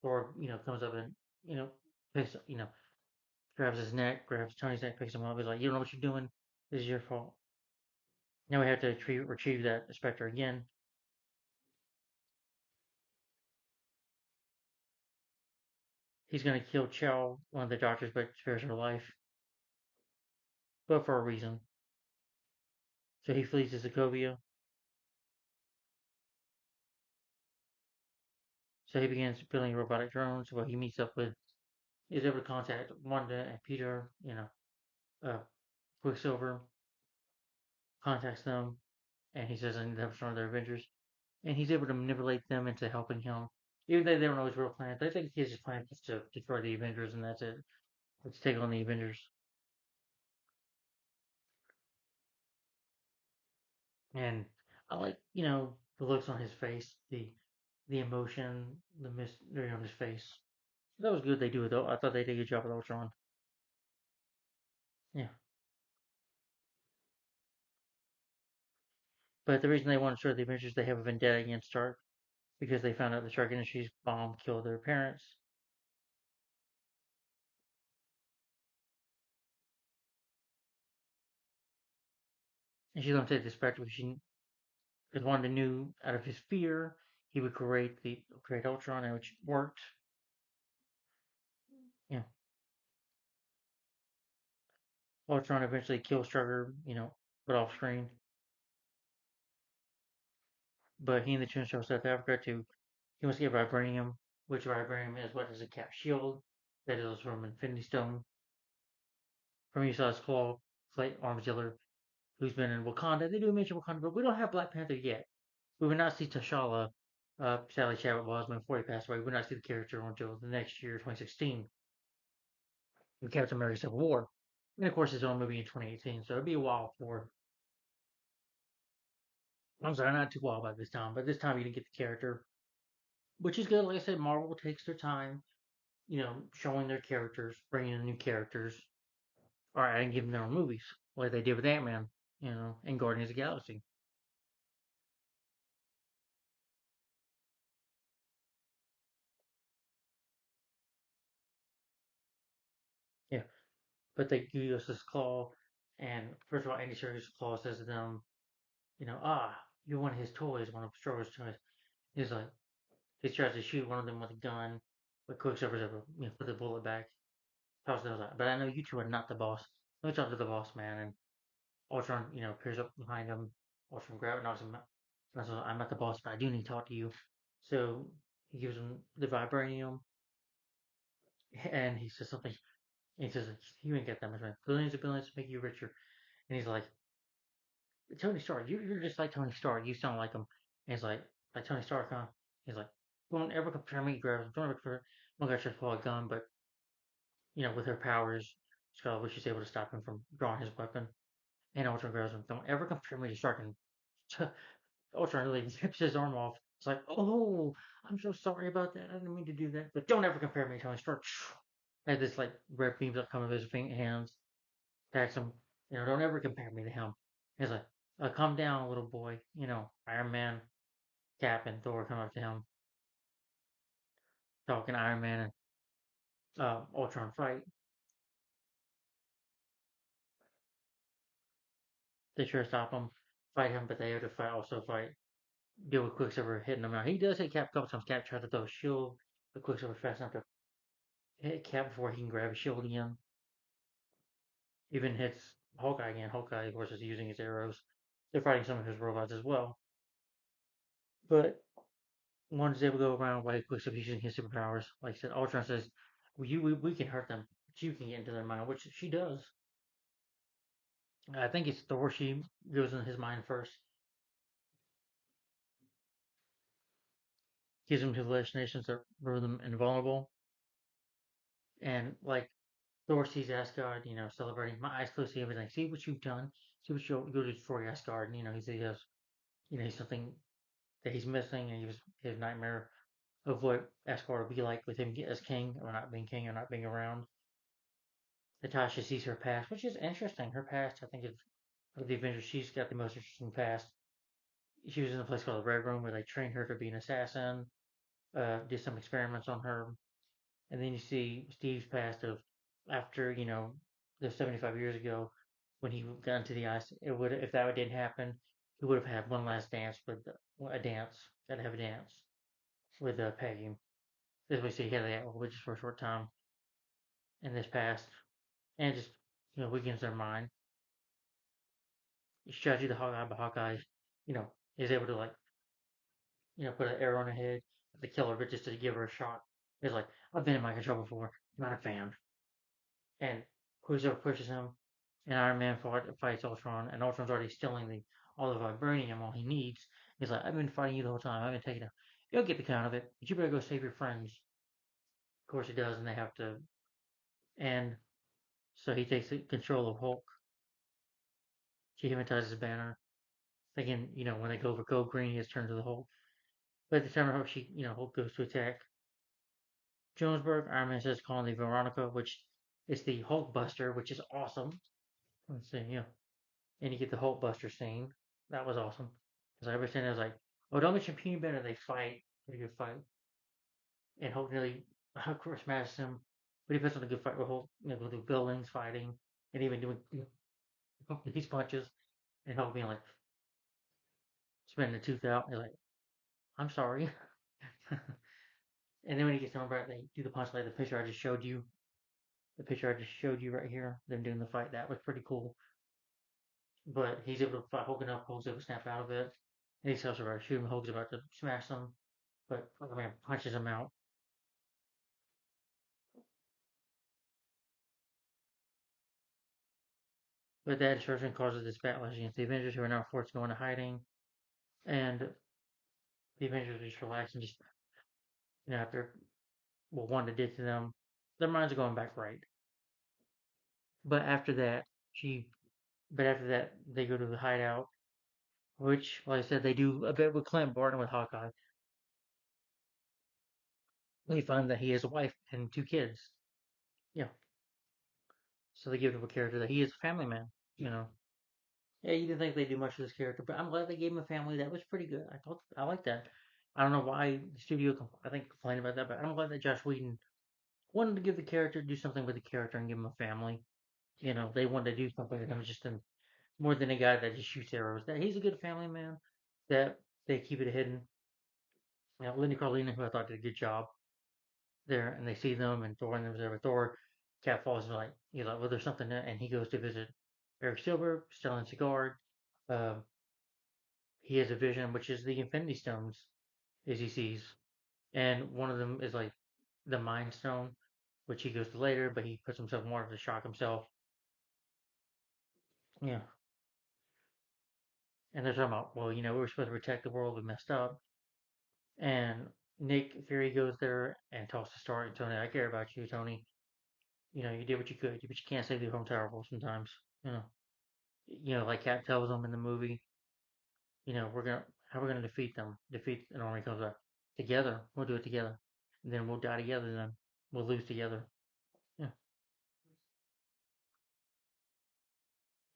S1: Thor, comes up and you know picks, grabs his neck, grabs Tony's neck, picks him up. He's like, "You don't know what you're doing. This is your fault." Now we have to retrieve that Spectre again. He's gonna kill Chell, one of the doctors, but spares her life, but for a reason. So he flees to Sokovia. So he begins building robotic drones. Well, he meets up with, he's able to contact Wanda and Peter. Uh, Quicksilver contacts them, and he says, "I need to have some of their Avengers," and he's able to manipulate them into helping him. Even though they don't know his real plan, they think his plan is to destroy the Avengers, and that's it. Let's take on the Avengers. And I like, the looks on his face, the emotion, the mystery on his face. That was good. They do it though. I thought they did a good job with Ultron. Yeah. But the reason they want to show the Avengers, they have a vendetta against Stark because they found out the Stark Industries bomb killed their parents, and she's going to take this back because she is one that knew out of his fear he would create Ultron, and which worked. Yeah, Ultron eventually kills Strucker, but off screen. But he and the Twins show South Africa to he wants to get vibranium, which vibranium is what is a cap shield that is from Infinity Stone. From Esau's Claw, Flight Arms Dealer, who's been in Wakanda. They do mention Wakanda, but we don't have Black Panther yet. We will not see T'Challa, Sally Chadwick Boseman before he passed away. We will not see the character until the next year, 2016, in Captain America Civil War. And of course, his own movie in 2018, so it'll be a while for. I'm sorry, not too while by this time, but this time you didn't get the character, which is good. Like I said, Marvel takes their time, showing their characters, bringing in new characters, or and giving them movies, like they did with Ant Man, and Guardians of the Galaxy. Yeah, but they use this claw, and first of all, Andy Serkis' claw says to them, you're one of his toys, one of Stroker's toys. He's like, he tries to shoot one of them with a gun, but Quicksilver's able, put the bullet back. Tosses like, but I know you two are not the boss. Let me talk to the boss man, and Ultron, appears up behind him. Ultron grabs and knocks him out. And so I'm not the boss, but I do need to talk to you. So he gives him the vibranium, and he says something. And he says, "You ain't got that much money. Billions and billions to make you richer." And he's like, "Tony Stark, you're just like Tony Stark. You sound like him." And he's like Tony Stark, huh? He's like, "Don't ever compare me, grabs. Don't ever compare. I'm gonna try to pull a gun, but with her powers, Scarlet Witch is able to stop him from drawing his weapon." And Ultron grabs him. Don't ever compare me to Stark. And Ultron really rips his arm off. It's like, "Oh, I'm so sorry about that. I didn't mean to do that. But don't ever compare me to Tony Stark." And this like red beams that come of his hands, attacks him. Don't ever compare me to him. He's like, calm down, little boy. Iron Man, Cap, and Thor come up to him, talking Iron Man and Ultron fight. They try to stop him, fight him, but they have to fight, deal with Quicksilver hitting him. Now, he does hit Cap a couple times. Cap tries to throw a shield, but Quicksilver's fast enough to hit Cap before he can grab his shield again. Even hits Hawkeye again. Hawkeye, of course, is using his arrows. They're fighting some of his robots as well. But one is able to go around while Quicksilver's using his superpowers. Like I said, Ultron says, we can hurt them, but you can get into their mind, which she does. I think it's Thor. She goes in his mind first, gives him hallucinations that render them invulnerable. And like Thor sees Asgard, celebrating. My eyes close, see everything. See what you've done. See what you'll destroy Asgard. And, he has, he's something that he's missing, and he was his nightmare of what Asgard would be like with him as king, or not being around. Natasha sees her past, which is interesting. Her past, I think, of the Avengers, she's got the most interesting past. She was in a place called the Red Room where they trained her to be an assassin, did some experiments on her, and then you see Steve's past of after the 75 years ago when he got into the ice. It would if that didn't happen, he would have had one last dance with a dance. Got to have a dance with Peggy. This way, he had that just for a short time in this past, and it just weakens their mind. She tries to do the Hawkeye, but Hawkeye, you know, is able to like put an arrow in her head to kill her, but just to give her a shot. It's like I've been in my control before. Not a fan. And Quicksilver pushes him, and Iron Man fights Ultron, and Ultron's already stealing all the vibranium, all he needs. He's like, I've been fighting you the whole time. I've been taking it. You'll get the count of it, but you better go save your friends. Of course he does, and they have to. And so he takes control of Hulk. She hypnotizes Banner, thinking, when they go green, he has turned to the Hulk. But at the time Hulk, Hulk goes to attack Jonesburg. Iron Man says, calling the Veronica, which is the Hulk Buster, which is awesome. Let's see, and you get the Hulk Buster scene. That was awesome. Because I understand it was like, oh, don't mention peanut butter. They fight, pretty good fight, and Hulk nearly, of course, smashes him. But he puts on a good fight with Hulk, go through buildings, fighting, and even doing these punches, and Hulk being like, spitting the tooth out. You're like, I'm sorry. And then when he gets thrown back, they do the punch like the picture I just showed you. The picture I just showed you right here, them doing the fight, that was pretty cool. But he's able to fight Hulk enough, Hulk's able to snap out of it. And he's also about to shoot him, Hulk's about to smash them. But Spider-Man punches him out. But that destruction causes this backlash against the Avengers, who are now forced to go into hiding. And the Avengers just relax and just, after what Wanda did to them, their minds are going back right. But after that, she, but after that, they go to the hideout, which, like I said, they do a bit with Clint Barton with Hawkeye. They find that he has a wife and two kids. Yeah. So they give him a character that he is a family man. You know. Yeah, you didn't think they do much of this character, but I'm glad they gave him a family. That was pretty good. I like that. I don't know why the studio I think complained about that, but I'm glad that Josh Whedon wanted to give the character, do something with the character, and give him a family. They wanted to do something with him just in, more than a guy that just shoots arrows. That he's a good family man. That they keep it hidden. Linda Carlina, who I thought did a good job there, and they see them, and Thor and them there with Thor. Cap falls and like, he's like, well, there's something there, and he goes to visit Eric Silver, Stellan Skarsgård. Uh, he has a vision, which is the Infinity Stones, as he sees, and one of them is like the Mind Stone, which he goes to later, but he puts himself more to shock himself. Yeah, and they're talking about, well, we were supposed to protect the world, we messed up, and Nick Fury goes there and talks to Stark and Tony. I care about you, Tony. You did what you could, but you can't save the whole entire world sometimes. You know, like Cap tells him in the movie, we're gonna how we're gonna defeat them. Defeat an army comes up together. We'll do it together. And then we'll die together. Then we'll lose together. Yeah,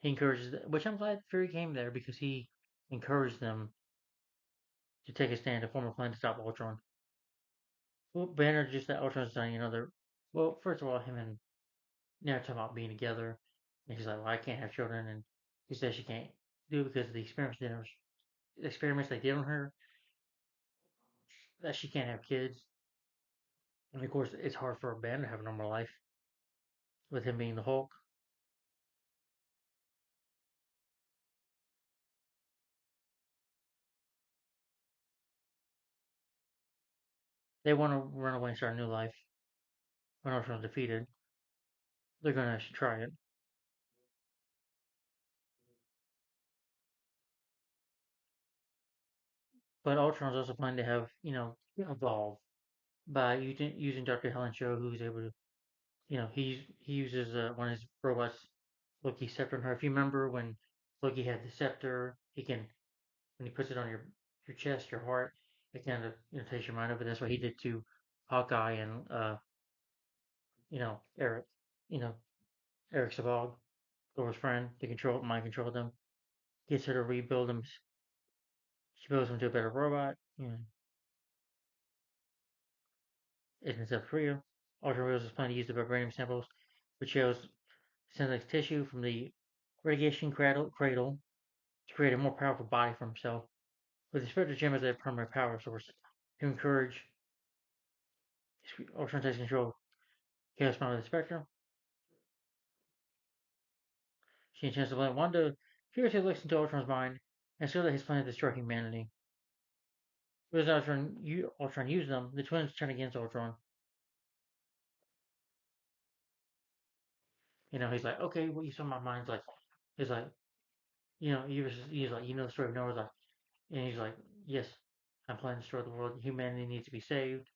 S1: he encourages, which I'm glad Fury came there because he encouraged them to take a stand to form a plan to stop Ultron. Well, Banner just that Ultron's dying. Well, first of all, him and Nana talking about being together, and he's like, well, I can't have children, and he says she can't do it because of the experiments they did on her, that she can't have kids. And of course, it's hard for a band to have a normal life with him being the Hulk. They want to run away and start a new life. When Ultron's defeated, they're going to actually try it. But Ultron's also planning to have, evolve by using Dr. Helen Cho, who's able to, he uses one of his robots, Loki's scepter on her. If you remember when Loki had the scepter, he can, when he puts it on your chest, your heart, it kind of, takes your mind over. That's what he did to Hawkeye and, Eric, you know, Eric Savog, Thor's friend, to mind control them. Gets her to rebuild him. She builds him to a better robot. In South Korea, Ultra Wheels is planning to use the vibranium samples, which shows synthetic tissue from the radiation cradle to create a more powerful body for himself, with the spectral gem as a primary power source to encourage Ultron takes control of Chaos Bound of the Spectrum. She intends to let Wanda curiously looks into Ultron's mind and show that his plan to destroy humanity. But as Ultron used them, the twins turn against Ultron. He's like, okay, what you saw my mind's like, he's like, he's like, the story of Noah's like, and he's like, yes, I'm planning to destroy the world. Humanity needs to be saved.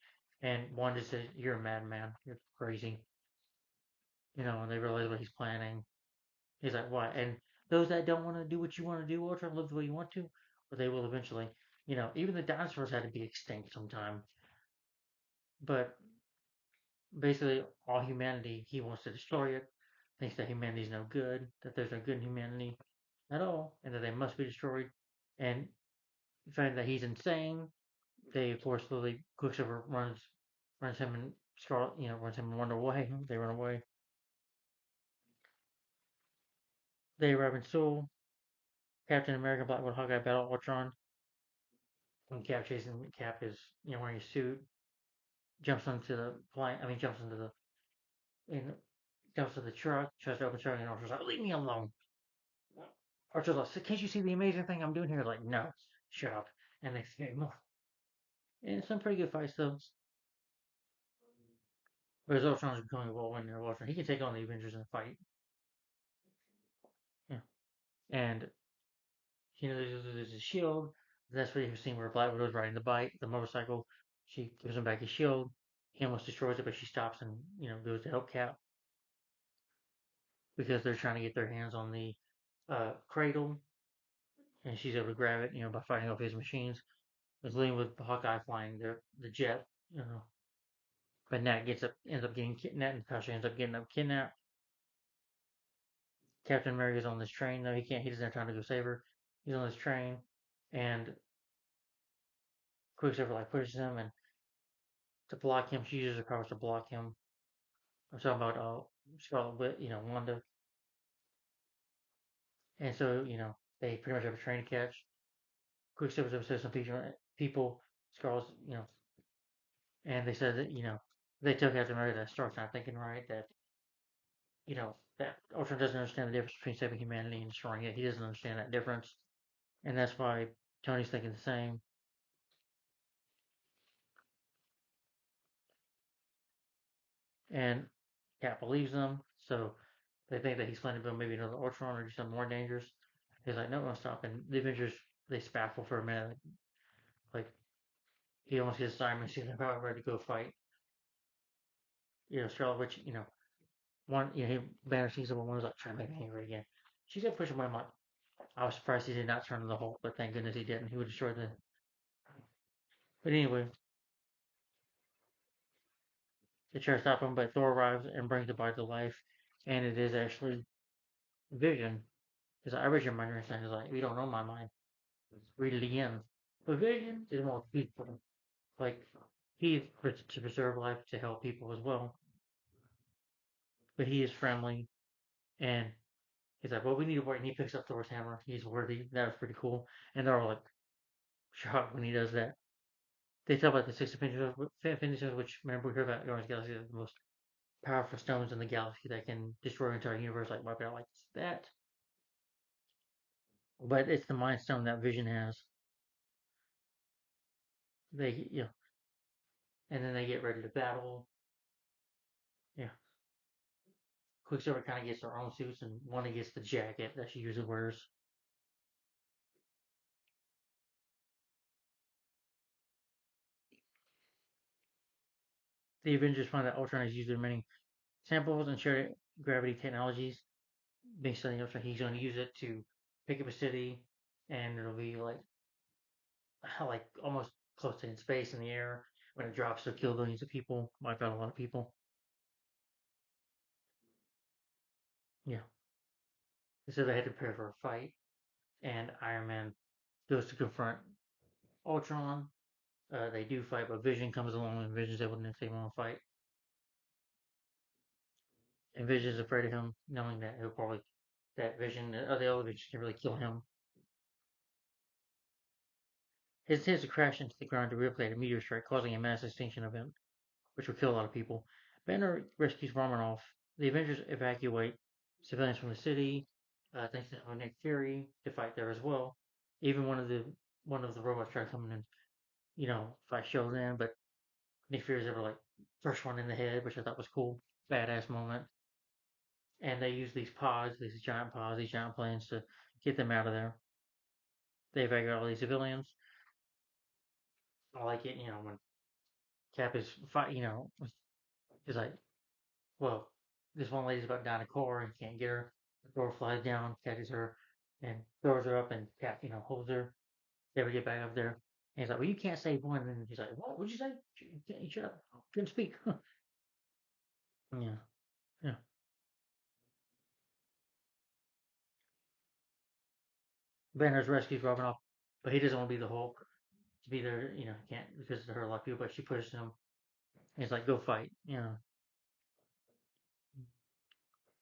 S1: And Wanda says, you're a madman. You're crazy. And they realize what he's planning. He's like, what? And those that don't want to do what you want to do, or try to live the way you want to, or they will eventually. Even the dinosaurs had to be extinct sometime. But basically, all humanity, he wants to destroy it. Thinks that humanity is no good, that there's no good in humanity at all, and that they must be destroyed. And find that he's insane. They, of course, slowly Quicksilver runs him and Scarlet, runs him and Wonder away. They run away. They arrive in Seoul. Captain America, Black Widow, Hawkeye battle Ultron. When Cap chasing Cap is wearing his suit, jumps onto the plane. I mean, in jumps to the truck, tries to open the truck, and Ultron's like, "Leave me alone." Ultron's like, "Can't you see the amazing thing I'm doing here?" Like, no, shut up. And they say more. And some pretty good fights though. Whereas Ultron's becoming a whirlwind near Ultron. He can take on the Avengers in a fight. Yeah. And there's a shield. That's what you've seen where Black Widow's riding the motorcycle. She gives him back his shield. He almost destroys it, but she stops and goes to help Cap because they're trying to get their hands on the cradle, and she's able to grab it, by fighting off his machines. It's leading with Hawkeye flying the jet, but ends up getting kidnapped. Natasha ends up getting kidnapped. Captain America's on this train though. He doesn't have time to go save her. He's on this train, and Quicksilver like pushes him, and to block him, she uses her powers to block him. I'm talking about Scarlet Witch, Wanda, and so they pretty much have a train to catch. Quicksilver says some people, Scarlet's, and they said that they took Captain America that Stark's not thinking right, that that Ultron doesn't understand the difference between saving humanity and destroying it. He doesn't understand that difference, and that's why Tony's thinking the same. And Cap believes them, so they think that he's planning to build maybe another Ultron or do something more dangerous. He's like, no, no, stop. And the Avengers, they spaffle for a minute. Like, he almost gets Simon, sees him about ready to go fight. Scarlet Witch, one, Banner sees him, one was like, trying to make me angry again. She said, push him away. I'm like, I was surprised he did not turn to the Hulk, but thank goodness he didn't. He would destroy the. But anyway, they try to stop him, but Thor arrives and brings the body to life. And it is actually Vision. Because I read your mind and he's like, you don't know my mind. Read it again. But Vision is more peaceful. Like, he's to preserve life to help people as well. But he is friendly. And he's like, well, we need to work. And he picks up Thor's hammer. He's worthy. That was pretty cool. And they're all like, shocked when he does that. They talk about the six Infinity Stones, which, remember, we heard about Guardians of the Galaxy, the most powerful stones in the galaxy that can destroy an entire universe, like wipe it out like that. But it's the Mind Stone that Vision has. They, and then they get ready to battle. Yeah, Quicksilver kind of gets her own suits, and one gets the jacket that she usually wears. The Avengers find that Ultron has used their many samples and shared gravity technologies. Basically, Ultron, he's going to use it to pick up a city, and it'll be like almost close to in space in the air. When it drops, it'll kill billions of people, wipe out a lot of people. Yeah, so they had to prepare for a fight, and Iron Man goes to confront Ultron. They do fight, but Vision comes along, and Vision's able to take him on a fight. And Vision's afraid of him, knowing that he'll probably that Vision, the other Vision can really kill him. His intends to crash into the ground to replay a meteor strike, causing a mass extinction event, which will kill a lot of people. Banner rescues Romanoff. The Avengers evacuate civilians from the city, thanks to Nick Fury to fight there as well. Even one of the robots tried coming in, fight Shogun, but Nick Fury's ever like first one in the head, which I thought was cool, badass moment. And they use these giant pods, these giant planes to get them out of there. They evacuate all these civilians. I like it, when Cap is fight, is like, well, this one lady's about to die in a car and can't get her. The door flies down, catches her, and throws her up, and Cap, holds her. They ever get back up there. And he's like, well, you can't save one. And he's like, what? What'd you say? You shut up. Couldn't speak. Yeah, yeah. Banner's rescues Robin off. but he doesn't want to be the Hulk. To be there, can't because of her a lot of people. But she pushes him. And he's like, "Go fight,"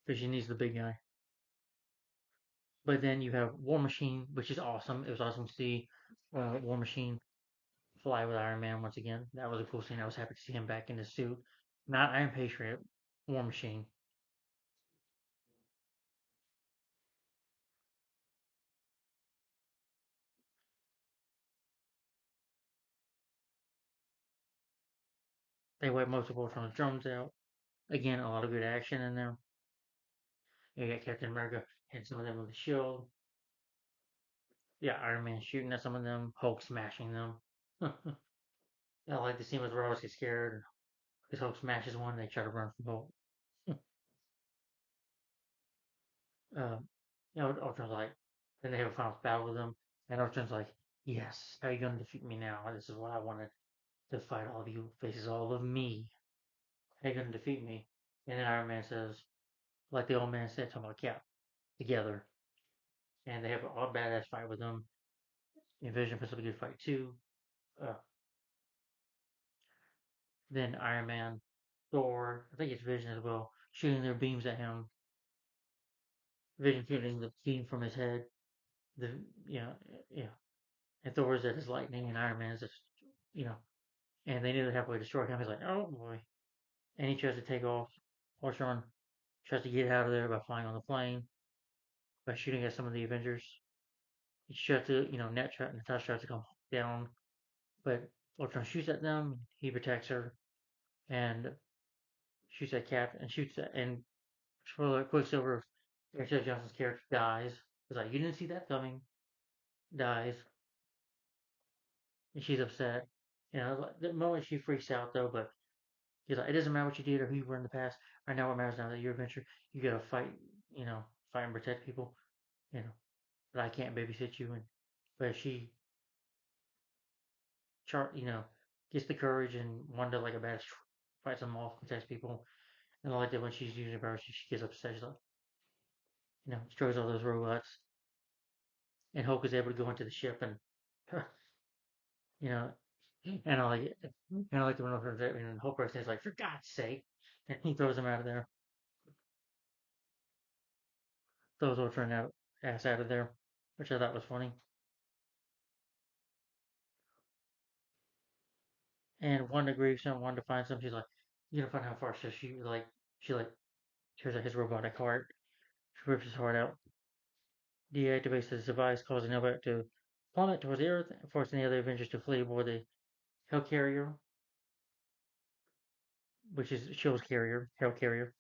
S1: because she needs the big guy. But then you have War Machine, which is awesome. It was awesome to see War Machine fly with Iron Man once again. That was a cool scene. I was happy to see him back in his suit. Not Iron Patriot, War Machine. They wipe most of Ultron's drones out. Again, a lot of good action in there. You got Captain America hitting some of them with a shield. Yeah, Iron Man shooting at some of them. Hulk smashing them. I like the scene where Ross gets scared because Hulk smashes one. And they try to run from Hulk. uh, Ultron's like, then they have a final battle with him, and Ultron's like, "Yes, how are you going to defeat me now? This is what I wanted to fight all of you, faces all of me. How are you going to defeat me?" And then Iron Man says, like the old man said, talking about Cap, together, and they have a badass fight with them. Vision puts up a good fight too. Uh, then Iron Man, Thor, I think it's Vision as well, shooting their beams at him. Vision shooting the beam from his head. The you know yeah, and Thor's at his lightning, and Iron Man's just you know and they nearly halfway destroy him. He's like, oh boy. And he tries to take off. Ultron tries to get out of there by flying on the plane, by shooting at some of the Avengers. He tries to, Natasha tries to come down, but Ultron shoots at them. He protects her and shoots at Cap and shoots at, and spoiler, Quicksilver, Rachel Johnson's character dies. It's like, you didn't see that coming. Dies. And she's upset. Like, the moment she freaks out though, but he's like, it doesn't matter what you did or who you were in the past. Right now, what matters now that you're a Avenger, you gotta fight, fight and protect people, you know. But I can't babysit you. And but she, gets the courage and Wanda like a badass fights them off, protects people. And I like that when she's using her powers, she gets upset. She's like, destroys all those robots. And Hulk is able to go into the ship and, you know, and I like it. And I like the one over there. And Hulk is like, for God's sake, and he throws him out of there. Throws Ultron out, ass out of there, which I thought was funny. And Wanda grieves him. Wanda finds him. She's like, "You gonna find how far?" So she tears out his robotic heart. She rips his heart out, deactivates his device, causing Nova to plummet towards the Earth, forcing the other Avengers to flee aboard the Hellcarrier, which is Shield's carrier, Hellcarrier.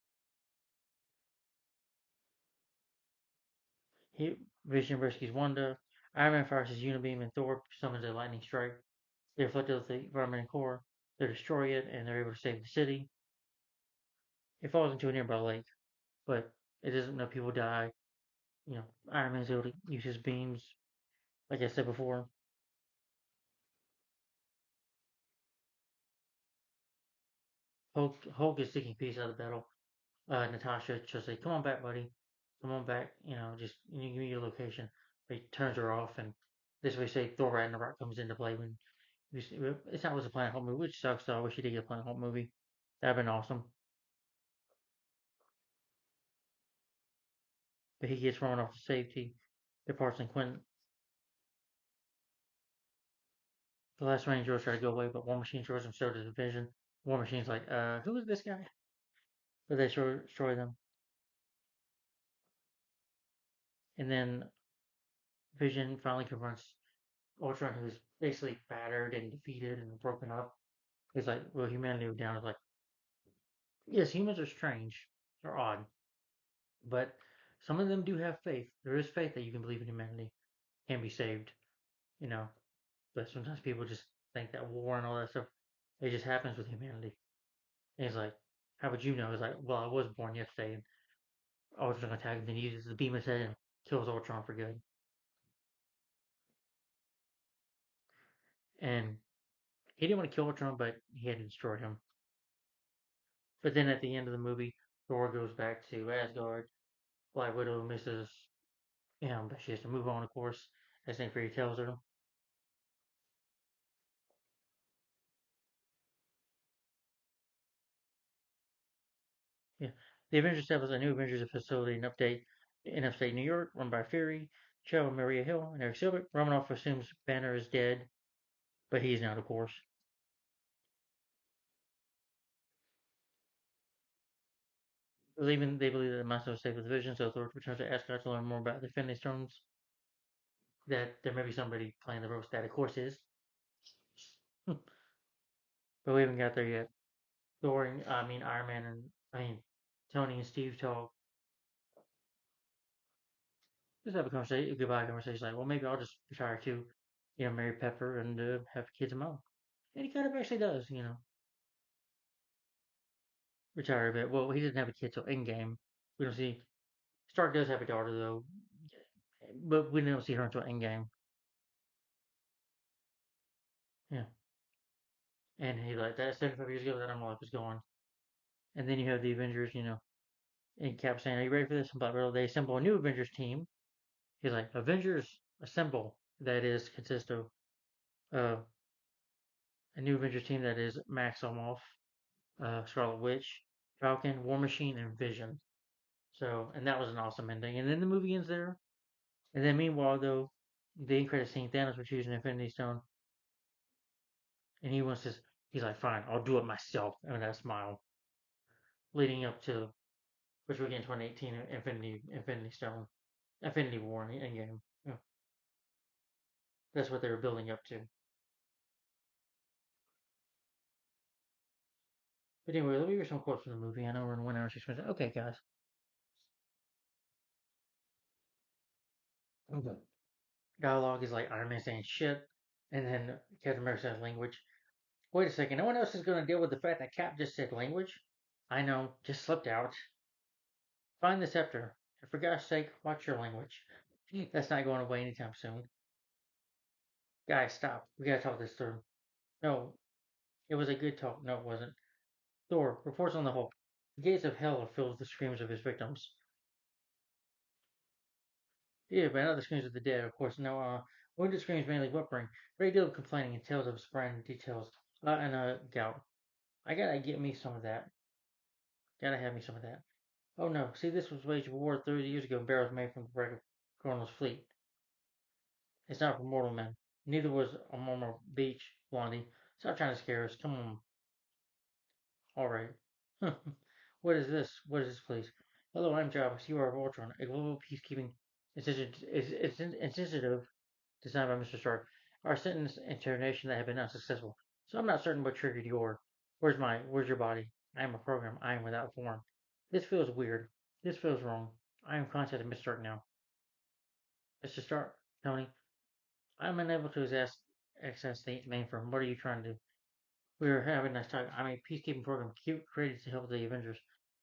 S1: He Vision rescues Wanda. Iron Man fires his Unibeam, and Thor summons a lightning strike. They reflect with the environment core. They destroy it, and they're able to save the city. It falls into a nearby lake, but it doesn't know people die. Iron Man's able to use his beams, like I said before. Hulk is seeking peace out of the battle. Natasha just say, "Come on back, buddy. Come on back. Just give me your location." But he turns her off, and this way, say Thor Ragnarok comes into play when it's not was a Planet Hulk movie, which sucks. Though I wish he did get a Planet Hulk movie. That'd been awesome. But he gets thrown off to safety. Departs and Quinn. The last Rangers try to go away, but War Machine throws him so to the Vision. War Machine's like, who is this guy? But they destroy them. And then Vision finally confronts Ultron, who's basically battered and defeated and broken up. He's like, well, humanity was down. It's like, yes, humans are strange. They're odd. But some of them do have faith. There is faith that you can believe in humanity can be saved, you know. But sometimes people just think that war and all that stuff, it just happens with humanity. And he's like, how would you know? He's like, well, I was born yesterday and Ultron attacks and then he uses the beam his head and kills Ultron for good. And he didn't want to kill Ultron, but he had to destroy him. But then at the end of the movie, Thor goes back to Asgard. Black Widow misses him, but she has to move on, of course, as Nick Fury tells her. The Avengers establish a new Avengers facility in upstate New York, run by Fury, Cho, Maria Hill, and Eric Silver. Romanoff assumes Banner is dead, but he's not, of course. They believe that the master will save the Vision, so Thor returns to Asgard to learn more about the Infinity Stones. That there may be somebody playing the roast that, of course, is. But we haven't got there yet. Thor and, Iron Man and, Tony and Steve talk. Just have a conversation, a goodbye conversation, like, well, maybe I'll just retire too. Marry Pepper and have kids of my own. And he kind of actually does, retire a bit. Well, he doesn't have a kid till Endgame. We don't see. Stark does have a daughter, though, but we don't see her until Endgame. Yeah. And he, like, that's 75 years ago, that I'm life is going. And then you have the Avengers, and Cap saying, are you ready for this? But they assemble a new Avengers team. He's like, Avengers assemble. That is, consists of uh, a new Avengers team that is Maximoff, Scarlet Witch, Falcon, War Machine, and Vision. So, and that was an awesome ending. And then the movie ends there. And then meanwhile, though, the end credit scene, Thanos was choosing Infinity Stone, and he's like, fine, I'll do it myself. And that smile, leading up to which we get in 2018, Infinity Stone, Infinity War, in Endgame. Yeah, that's what they were building up to. But anyway, let me read some quotes from the movie. I know we're in 1 hour 6 minutes. Okay, guys. Okay. Dialogue is like Iron Man saying shit, and then Captain America says language. Wait a second, no one else is going to deal with the fact that Cap just said language? I know, just slipped out. Find the scepter, and for God's sake, watch your language. That's not going away anytime soon. Guys, stop. We gotta talk this through. No, it was a good talk. No, it wasn't. Thor reports on the Hulk. The gates of hell are filled with the screams of his victims. Yeah, but not the screams of the dead, of course. No, wounded screams mainly whimpering, great deal of complaining, and tales of sprain details, and gout. I gotta get me some of that. Gotta have me some of that. Oh no, see, this was waged war 30 years ago, and barrels made from the wreck of Colonel's fleet. It's not for mortal men. Neither was a Murmur Beach, Blondie. Stop trying to scare us. Come on. All right. What is this? What is this, please? Hello, I'm Jarvis. You are Ultron, a global peacekeeping initiative designed by Mr. Stark. Our sentence interrogation that have been unsuccessful. So I'm not certain what triggered your. Where's your body? I am a program. I am without form. This feels weird. This feels wrong. I am contacting Mr. Stark now. Mr. Stark, Tony, I'm unable to access the mainframe. What are you trying to do? We were having a nice talk. I'm a peacekeeping program created to help the Avengers.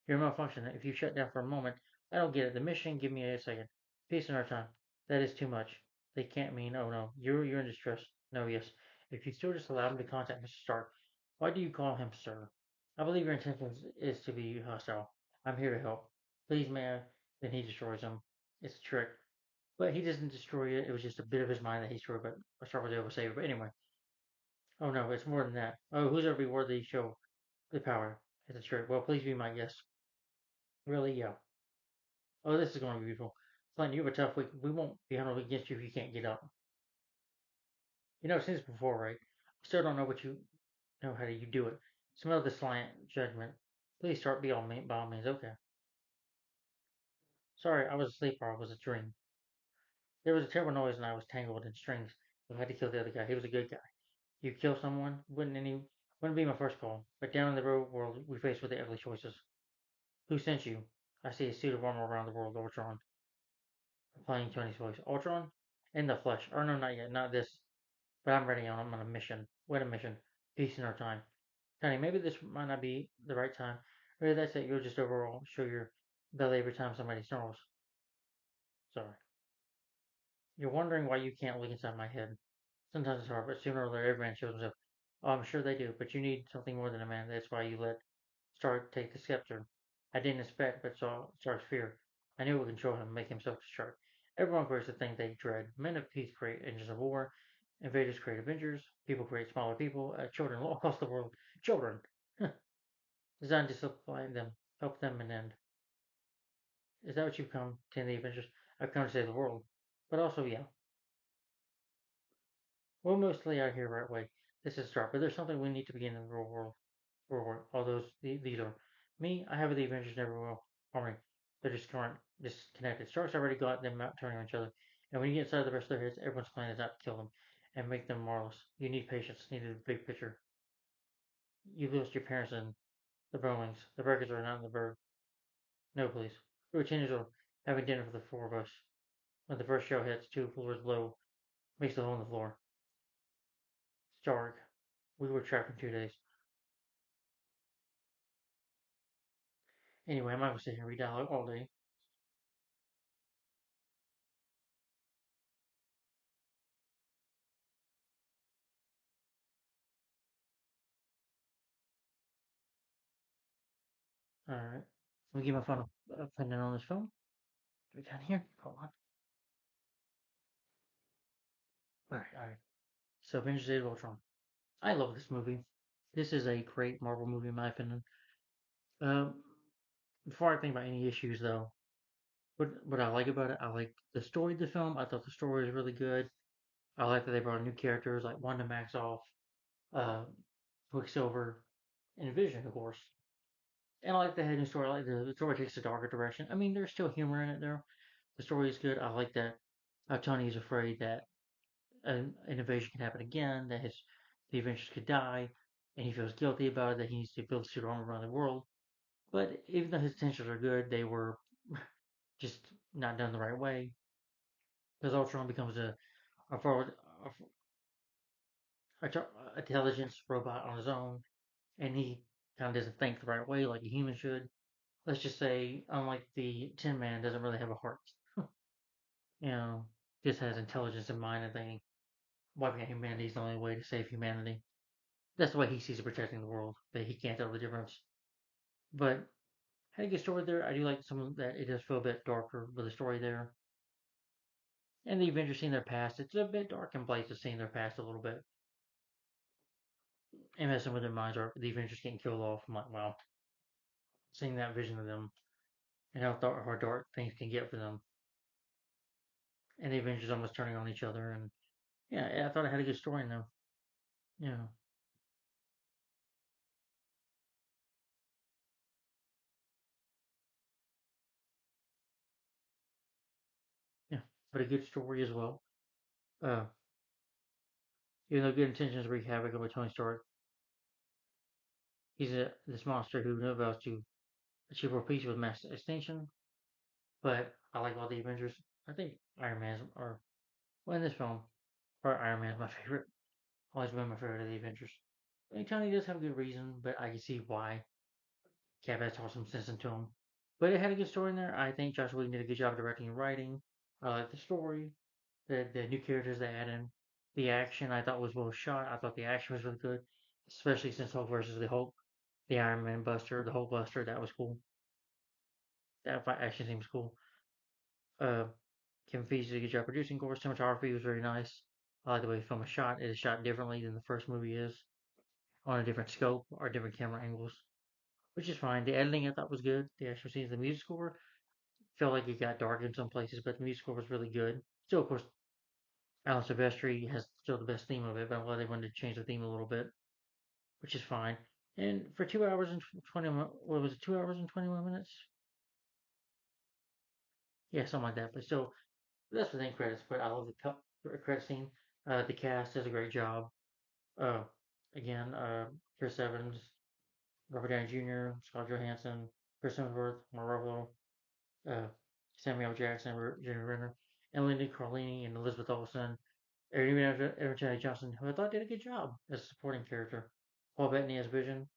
S1: You're malfunctioning. If you shut down for a moment, I don't get it. The mission, give me a second. Peace in our time. That is too much. They can't mean, oh no, you're in distress. No, yes. If you still just allow me to contact Mr. Stark, why do you call him sir? I believe your intention is to be hostile. I'm here to help. Please, man. Then he destroys him. It's a trick. But he doesn't destroy it. It was just a bit of his mind that he destroyed, but Star was able to save it. But anyway. Oh no, it's more than that. Oh, who's ever be worthy show the power? It's a trick. Well, please be my guest. Really? Yeah. Oh, this is going to be beautiful. Flint, you have a tough week. We won't be handled against you if you can't get up. I've seen this before, right? Still don't know what you know. How do you do it? Smell the slant judgment. Please start by all means. Okay. Sorry, I was asleep or it was a dream. There was a terrible noise and I was tangled in strings. I had to kill the other guy. He was a good guy. You kill someone, wouldn't be my first call. But down in the real world, we face with the ugly choices. Who sent you? I see a suit of armor around the world, Ultron. Playing Tony's voice. Ultron? In the flesh. Or no, not yet. Not this. But I'm ready. I'm on a mission. What a mission. Peace in our time. Tony, maybe this might not be the right time. Maybe that's it. You'll just overall show your belly every time somebody snarls. Sorry. You're wondering why you can't look inside my head. Sometimes it's hard, but sooner or later every man shows himself. Oh, I'm sure they do, but you need something more than a man. That's why you let Stark take the scepter. I didn't expect, but saw Stark's fear. I knew it would control him, make him self-destruct. Everyone creates the thing they dread. Men of peace create engines of war. Invaders create Avengers. People create smaller people. Children all across the world. Children! Designed to supply them, help them, and end. Is that what you've come to in the Avengers? I've come to save the world. But also, yeah, we're mostly out here right away. This is a start, but there's something we need to begin in the real world. Real world. All these are. Me, I have the Avengers never will harm me. They're just current, disconnected. Stark's already got them out turning on each other. And when you get inside the rest of their heads, everyone's plan is not to kill them and make them marvelous. You need patience, needed a big picture. You lost your parents and the Bowlings. The burgers are not in the burg. No, please. We were teenagers are having dinner for the four of us. When the first shell hits, 2 floors below, makes the hole in the floor. Stark. We were trapped for 2 days. Anyway, I'm not gonna sit here and read dialogue all day. Alright. Let me get my phone putting on this phone. We down here. Hold on. Alright. So Avengers Age of Ultron. I love this movie. This is a great Marvel movie in my opinion. Um, Before I think about any issues though, what I like about it, I like the story of the film. I thought the story was really good. I like that they brought new characters like Wanda Maximoff, uh, Quicksilver, and Vision, of course. And I like the heading story. I like the story takes a darker direction. I mean, there's still humor in it there. The story is good. I like that Tony is afraid that an invasion can happen again, that the Avengers could die, and he feels guilty about it, that he needs to build suit armor around the world. But even though his intentions are good, they were just not done the right way. Because Ultron becomes a forward intelligence robot on his own, and he kind of doesn't think the right way like a human should. Let's just say, unlike the Tin Man, doesn't really have a heart. You know, just has intelligence in mind and thinking wiping out humanity is the only way to save humanity. That's the way he sees it protecting the world. But he can't tell the difference. But had a good story there. I do like some of that. It does feel a bit darker with the story there. And the Avengers seeing their past, it's a bit dark in places seeing their past a little bit. And messing with their minds, or the Avengers getting killed off. I'm like, wow, seeing that vision of them and how dark things can get for them. And the Avengers almost turning on each other. And yeah, I thought it had a good story in them. Yeah, yeah, but a good story as well. Uh, Even though good intentions wreak havoc over Tony Stark, he's this monster who knows about to achieve world peace with mass extinction. But I like all the Avengers. I think Iron Man's or well in this film, or Iron Man's my favorite. Always been my favorite of the Avengers. I think Tony does have a good reason, but I can see why Cap has tossed some sense into him. But it had a good story in there. I think Josh Whedon did a good job directing and writing. I like the story, the new characters they add in, the action I thought was well shot. I thought the action was really good, especially since Hulk versus the Hulk, the Iron Man Buster, the Hulk Buster. That was cool. That fight action seems cool. Uh, Kevin Feige did a good job producing. Of course, cinematography was very nice. I like the way the film is shot. It is shot differently than the first movie is, on a different scope or different camera angles, which is fine. The editing I thought was good. The actual scenes, the music score felt like it got dark in some places, but the music score was really good. Still, of course, Alan Silvestri has still the best theme of it, but I'm glad they wanted to change the theme a little bit, which is fine. And for 2 hours and 20, what was it, 2 hours and 21 minutes? Yeah, something like that. But still, that's within credits. But I love the credit scene. The cast does a great job. Uh, again, Chris Evans, Robert Downey Jr., Scarlett Johansson, Chris Hemsworth, Mark Ruffalo, uh, Samuel Jackson, Jeremy Renner, and Linda Carlini and Elizabeth Olsen, or even Evan Johnson, who I thought did a good job as a supporting character. Paul Bettany as Vision,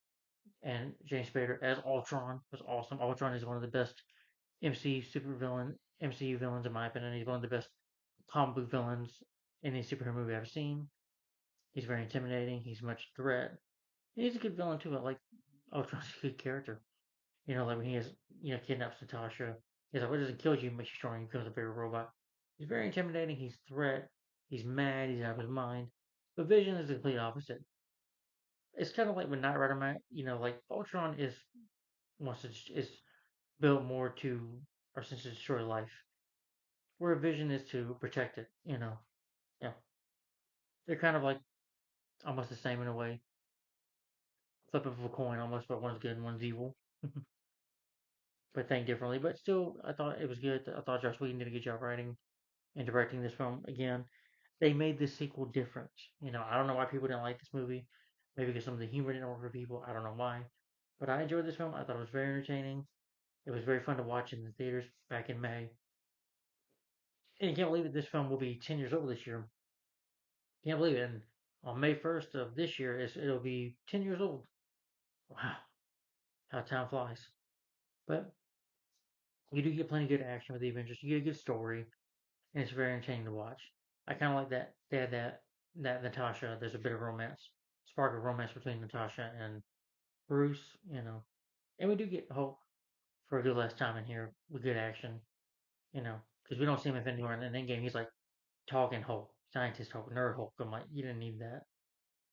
S1: and James Spader as Ultron was awesome. Ultron is one of the best MCU villains in my opinion. He's one of the best comic book villains in any superhero movie I've seen. He's very intimidating. He's much threat. And he's a good villain too. I like Ultron's a good character. Like when he has, kidnaps Natasha. He's like, what doesn't kill you makes you stronger. He becomes a bigger robot. He's very intimidating. He's threat. He's mad. He's out of his mind. But Vision is the complete opposite. It's kind of like when Knight Rider, like Ultron is wants to is built more to are sent to destroy life, where Vision is to protect it. You know, yeah, they're kind of like almost the same in a way, flip of a coin almost, but one's good and one's evil, but think differently. But still, I thought it was good. I thought Josh Whedon did a good job writing and directing this film. Again, they made this sequel different. You know, I don't know why people didn't like this movie. Maybe because some of the humor didn't work for people. I don't know why. But I enjoyed this film. I thought it was very entertaining. It was very fun to watch in the theaters back in May. And you can't believe that this film will be 10 years old this year. Can't believe it. And on May 1st of this year, it'll be 10 years old. Wow, how time flies. But you do get plenty of good action with the Avengers. You get a good story, and it's very entertaining to watch. I kind of like that. They had that Natasha. There's a bit of romance, spark of romance between Natasha and Bruce. You know, and we do get Hulk for a good last time in here with good action. You know, because we don't see him in Infinity War and in Endgame. He's like talking Hulk, scientist Hulk, nerd Hulk. I'm like, you didn't need that.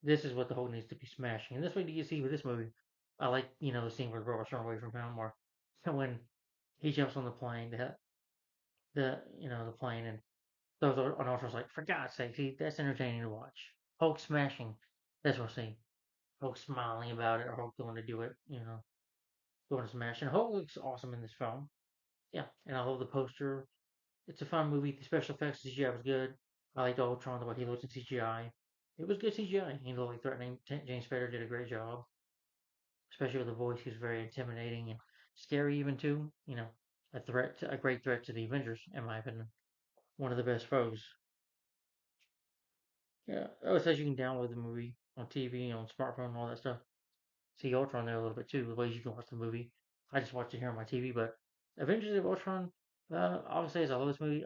S1: This is what the Hulk needs to be smashing, and this way you see with this movie. I like the scene where Robert's run away from him, or when he jumps on the plane, the plane and those on Ultron's like, for God's sake, see that's entertaining to watch. Hulk smashing, that's what I see. Hulk smiling about it, or Hulk going to do it, going to smash. And Hulk looks awesome in this film. Yeah, and I love the poster. It's a fun movie. The special effects CGI was good. I liked Ultron the way he looks in CGI. It was good CGI. He looked like threatening. James Spader did a great job, especially with the voice. He was very intimidating and scary even too. A great threat to the Avengers, in my opinion. One of the best foes. Yeah. Oh, it says you can download the movie on TV, on smartphone, and all that stuff. See Ultron there a little bit too. The ways you can watch the movie. I just watched it here on my TV, but Avengers of Ultron. Obviously, as I love this movie,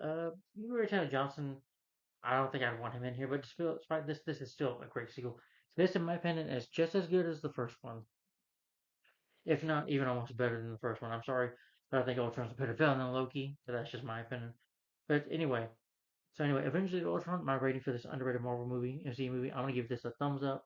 S1: Lieutenant Johnson. I don't think I'd want him in here, but despite this is still a great sequel. This, in my opinion, is just as good as the first one, if not even almost better than the first one. I'm sorry, but I think Ultron's a better villain than Loki, but that's just my opinion. But anyway, Avengers of Ultron, my rating for this underrated Marvel movie, MCU movie, I'm gonna give this a thumbs up.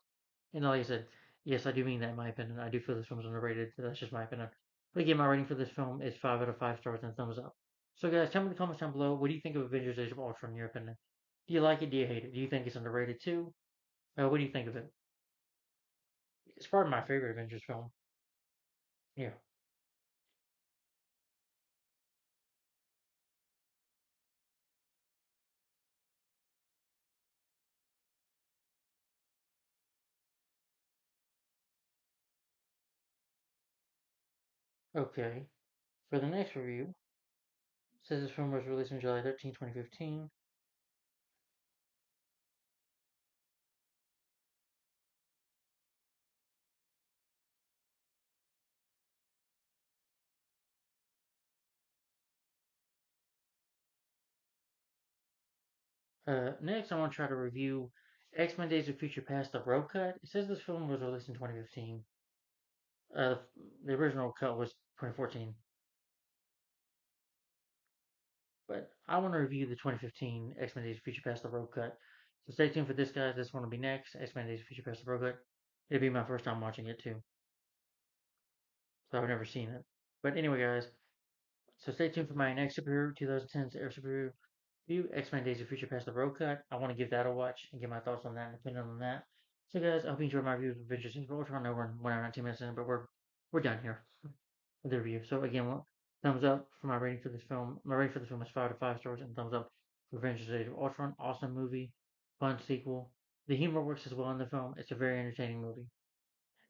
S1: And like I said, yes, I do mean that in my opinion. I do feel this film is underrated, but that's just my opinion. But again, my rating for this film is 5 out of 5 stars and a thumbs up. So guys, tell me in the comments down below, what do you think of Avengers Age of Ultron in your opinion? Do you like it? Do you hate it? Do you think it's underrated too? What do you think of it? It's probably my favorite Avengers film. Yeah. Okay. For the next review, it says this film was released on July 13, 2015. Next, I want to try to review X-Men Days of Future Past, the Road Cut. It says this film was released in 2015. Uh, the original cut was 2014. But I want to review the 2015 X-Men Days of Future Past, the Road Cut. So stay tuned for this, guys. This one will be next. X-Men Days of Future Past, the Road Cut. It'll be my first time watching it, too. So I've never seen it. But anyway, guys, so stay tuned for my next superhero 2010's Air Superhero review, X-Men Days of Future Past the Road Cut. I want to give that a watch and get my thoughts on that and opinion on that. So guys, I hope you enjoyed my review of Avengers Infinity War. I know we're 1 hour and 19 minutes in, but we're done here with the review. So again, thumbs up for my rating for this film. My rating for this film is 5 out of 5 stars, and thumbs up for Avengers Age of Ultron. Awesome movie, fun sequel. The humor works as well in the film. It's a very entertaining movie.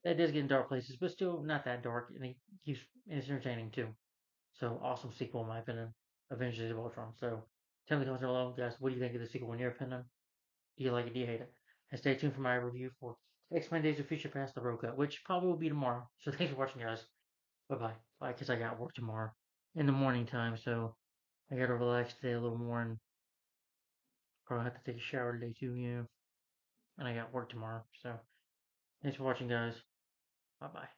S1: It does get in dark places, but still not that dark, and it's entertaining too. So awesome sequel in my opinion, Avengers Age of Ultron. So tell me in the comments below, guys, what do you think of the sequel in your opinion? Do you like it? Do you hate it? And stay tuned for my review for X-Men Days of Future Past the Road Cut, which probably will be tomorrow. So thanks for watching, guys. Bye bye. Bye, because I got work tomorrow in the morning time, so I gotta relax today a little more and probably have to take a shower today too, And I got work tomorrow. So thanks for watching, guys. Bye bye.